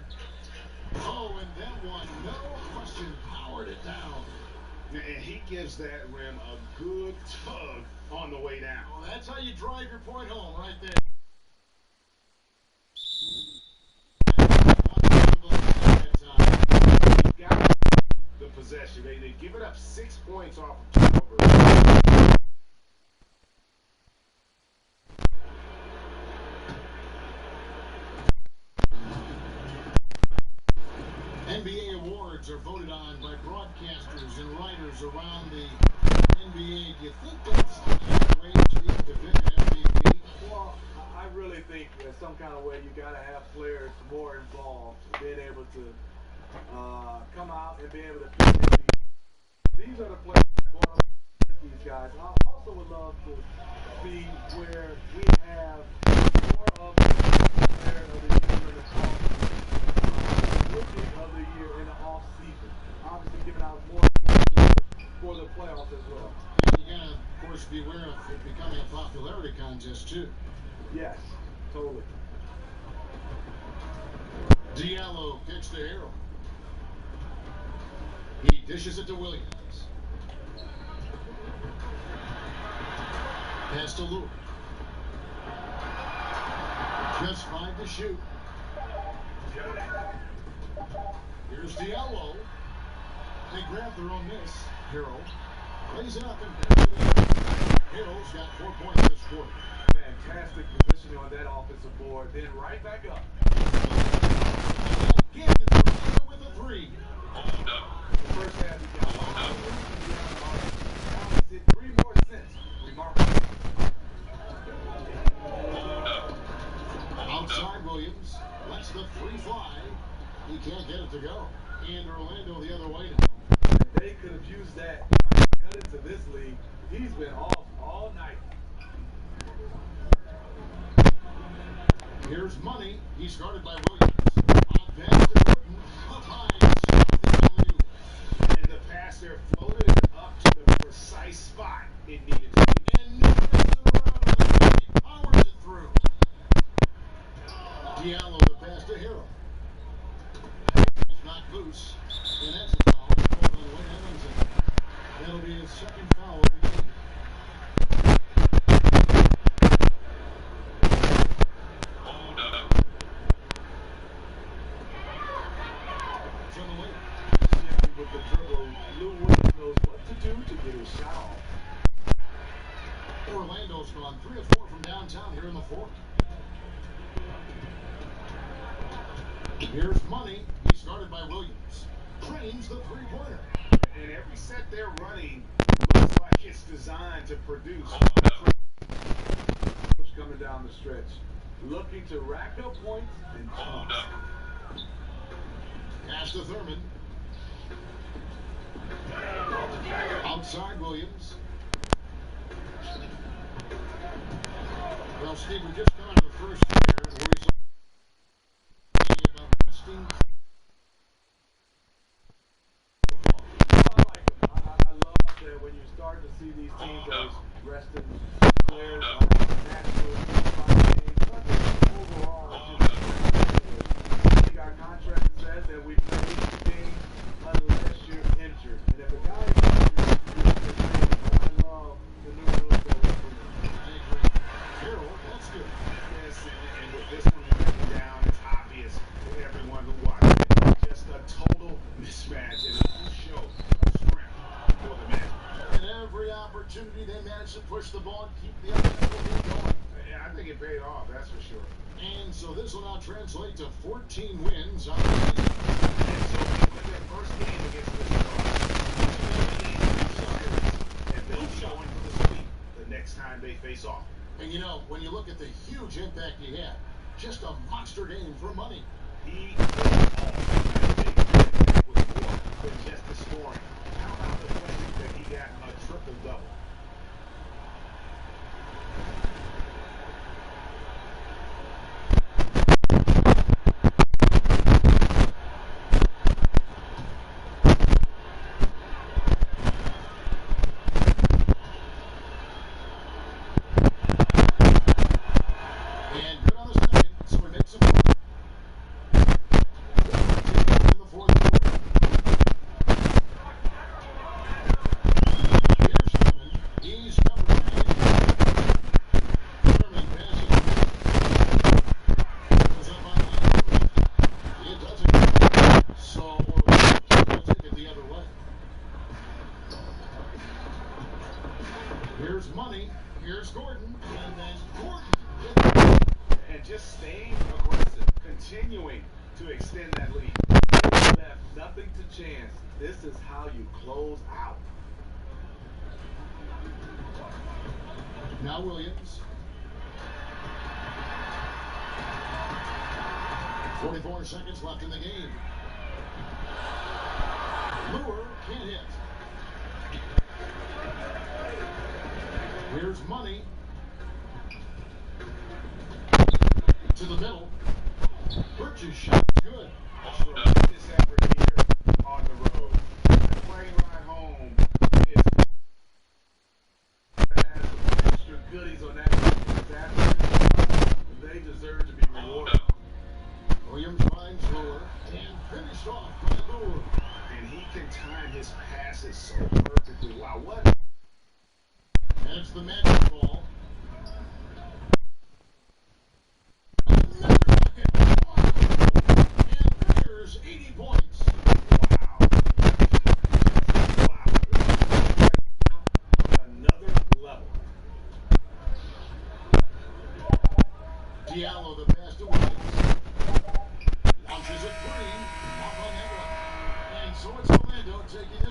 Oh, and that one, no question, powered it down.
And he gives that rim a good tug on the way down.
Well, that's how you drive your point home right there.
He got the possession. They give it up 6 points off of turnover.
NBA awards are voted on by broadcasters and writers around the NBA. Do you think that's the way to pick an MVP?
Well, I really think in some kind of way you got to have players more involved, being able to come out and be able to pick MVP. These are the players that want to pick these guys. I also would love to see where we have more of the player of the year in the offseason, rookie of the year in the offseason. Obviously giving out more for the playoffs as well.
And you got to, of course, be aware of it becoming a popularity contest, too.
Yes, totally.
Diallo kicks to Harrell. He dishes it to Williams. Pass to Lure. Just 5 to shoot. Here's Diallo. They grab their own miss. Harrell lays it up and passes it in. Harrell's got 4 points this quarter.
Fantastic positioning on that offensive board. Then right back up.
Again, it's with a 3.
The first half he got it 3 more cents. Remarkable.
Outside Williams lets the 3 fly. He can't get it to go. And Orlando the other way now.
If they could have used that to cut into this league, he's been off all night.
Here's Money. He's guarded by Williams. On pass to Gordon. Up high. The alley-oop.
And the pass there floated it up to the precise spot it needed to be.
And Newton is around. He powers it through. Diallo the pass to Harrell. It's knocked loose. And that's a foul. On Wayne Ellington. That'll be his second foul of the game.
With the dribble, Lou Williams knows what to do to get his shot off.
Orlando's gone 3 of 4 from downtown here in the fourth. Here's Money. He's guarded by Williams. Trains the 3-pointer.
And every set they're running looks like it's designed to produce.
Coming down the stretch, looking to rack up points and
pass to Thurman. Outside Williams. Well, Steve, we just come out of the first year where we saw about resting.
I love that when you start to see these teams that is resting players naturally overall. We got contract says that we play each game unless you're injured. And if a guy is injured, I love the new rules that we're putting.
I agree. Harrell, that's good.
Yes, and with this one breaking down, it's obvious to everyone who watched it. Just a total mismatch and a show of strength for the Magic.
And every opportunity they managed to push the ball and keep the other team going.
Yeah, I think it paid off, that's for sure.
And so this will now translate to 14 wins on the season.
And so they win their first game against the Stars. And they'll show in for the sweep the next time they face off.
And you know, when you look at the huge impact he had, just a monster game for Money.
He was all with more than just the scoring. How about the fact that he got a triple-double?
Here's Money. Here's Gordon. And then Gordon.
And just staying aggressive, continuing to extend that lead.
They left nothing to chance. This is how you close out.
Now Williams. 44 seconds left in the game. Lure can't hit. Here's Money. To the middle. Birch's shot good.
This effort here on the road. The plane ride home is
Has some extra goodies on that. They deserve to be rewarded.
Williams finds Lure and finished off by Lure.
and he can time his passes so perfectly. Wow, what?
And it's the magic ball. Another bucket. And there's 80 points.
Another level.
Diallo the pass to Williams. Launches a three. Off on Edwin. And so it's Orlando taking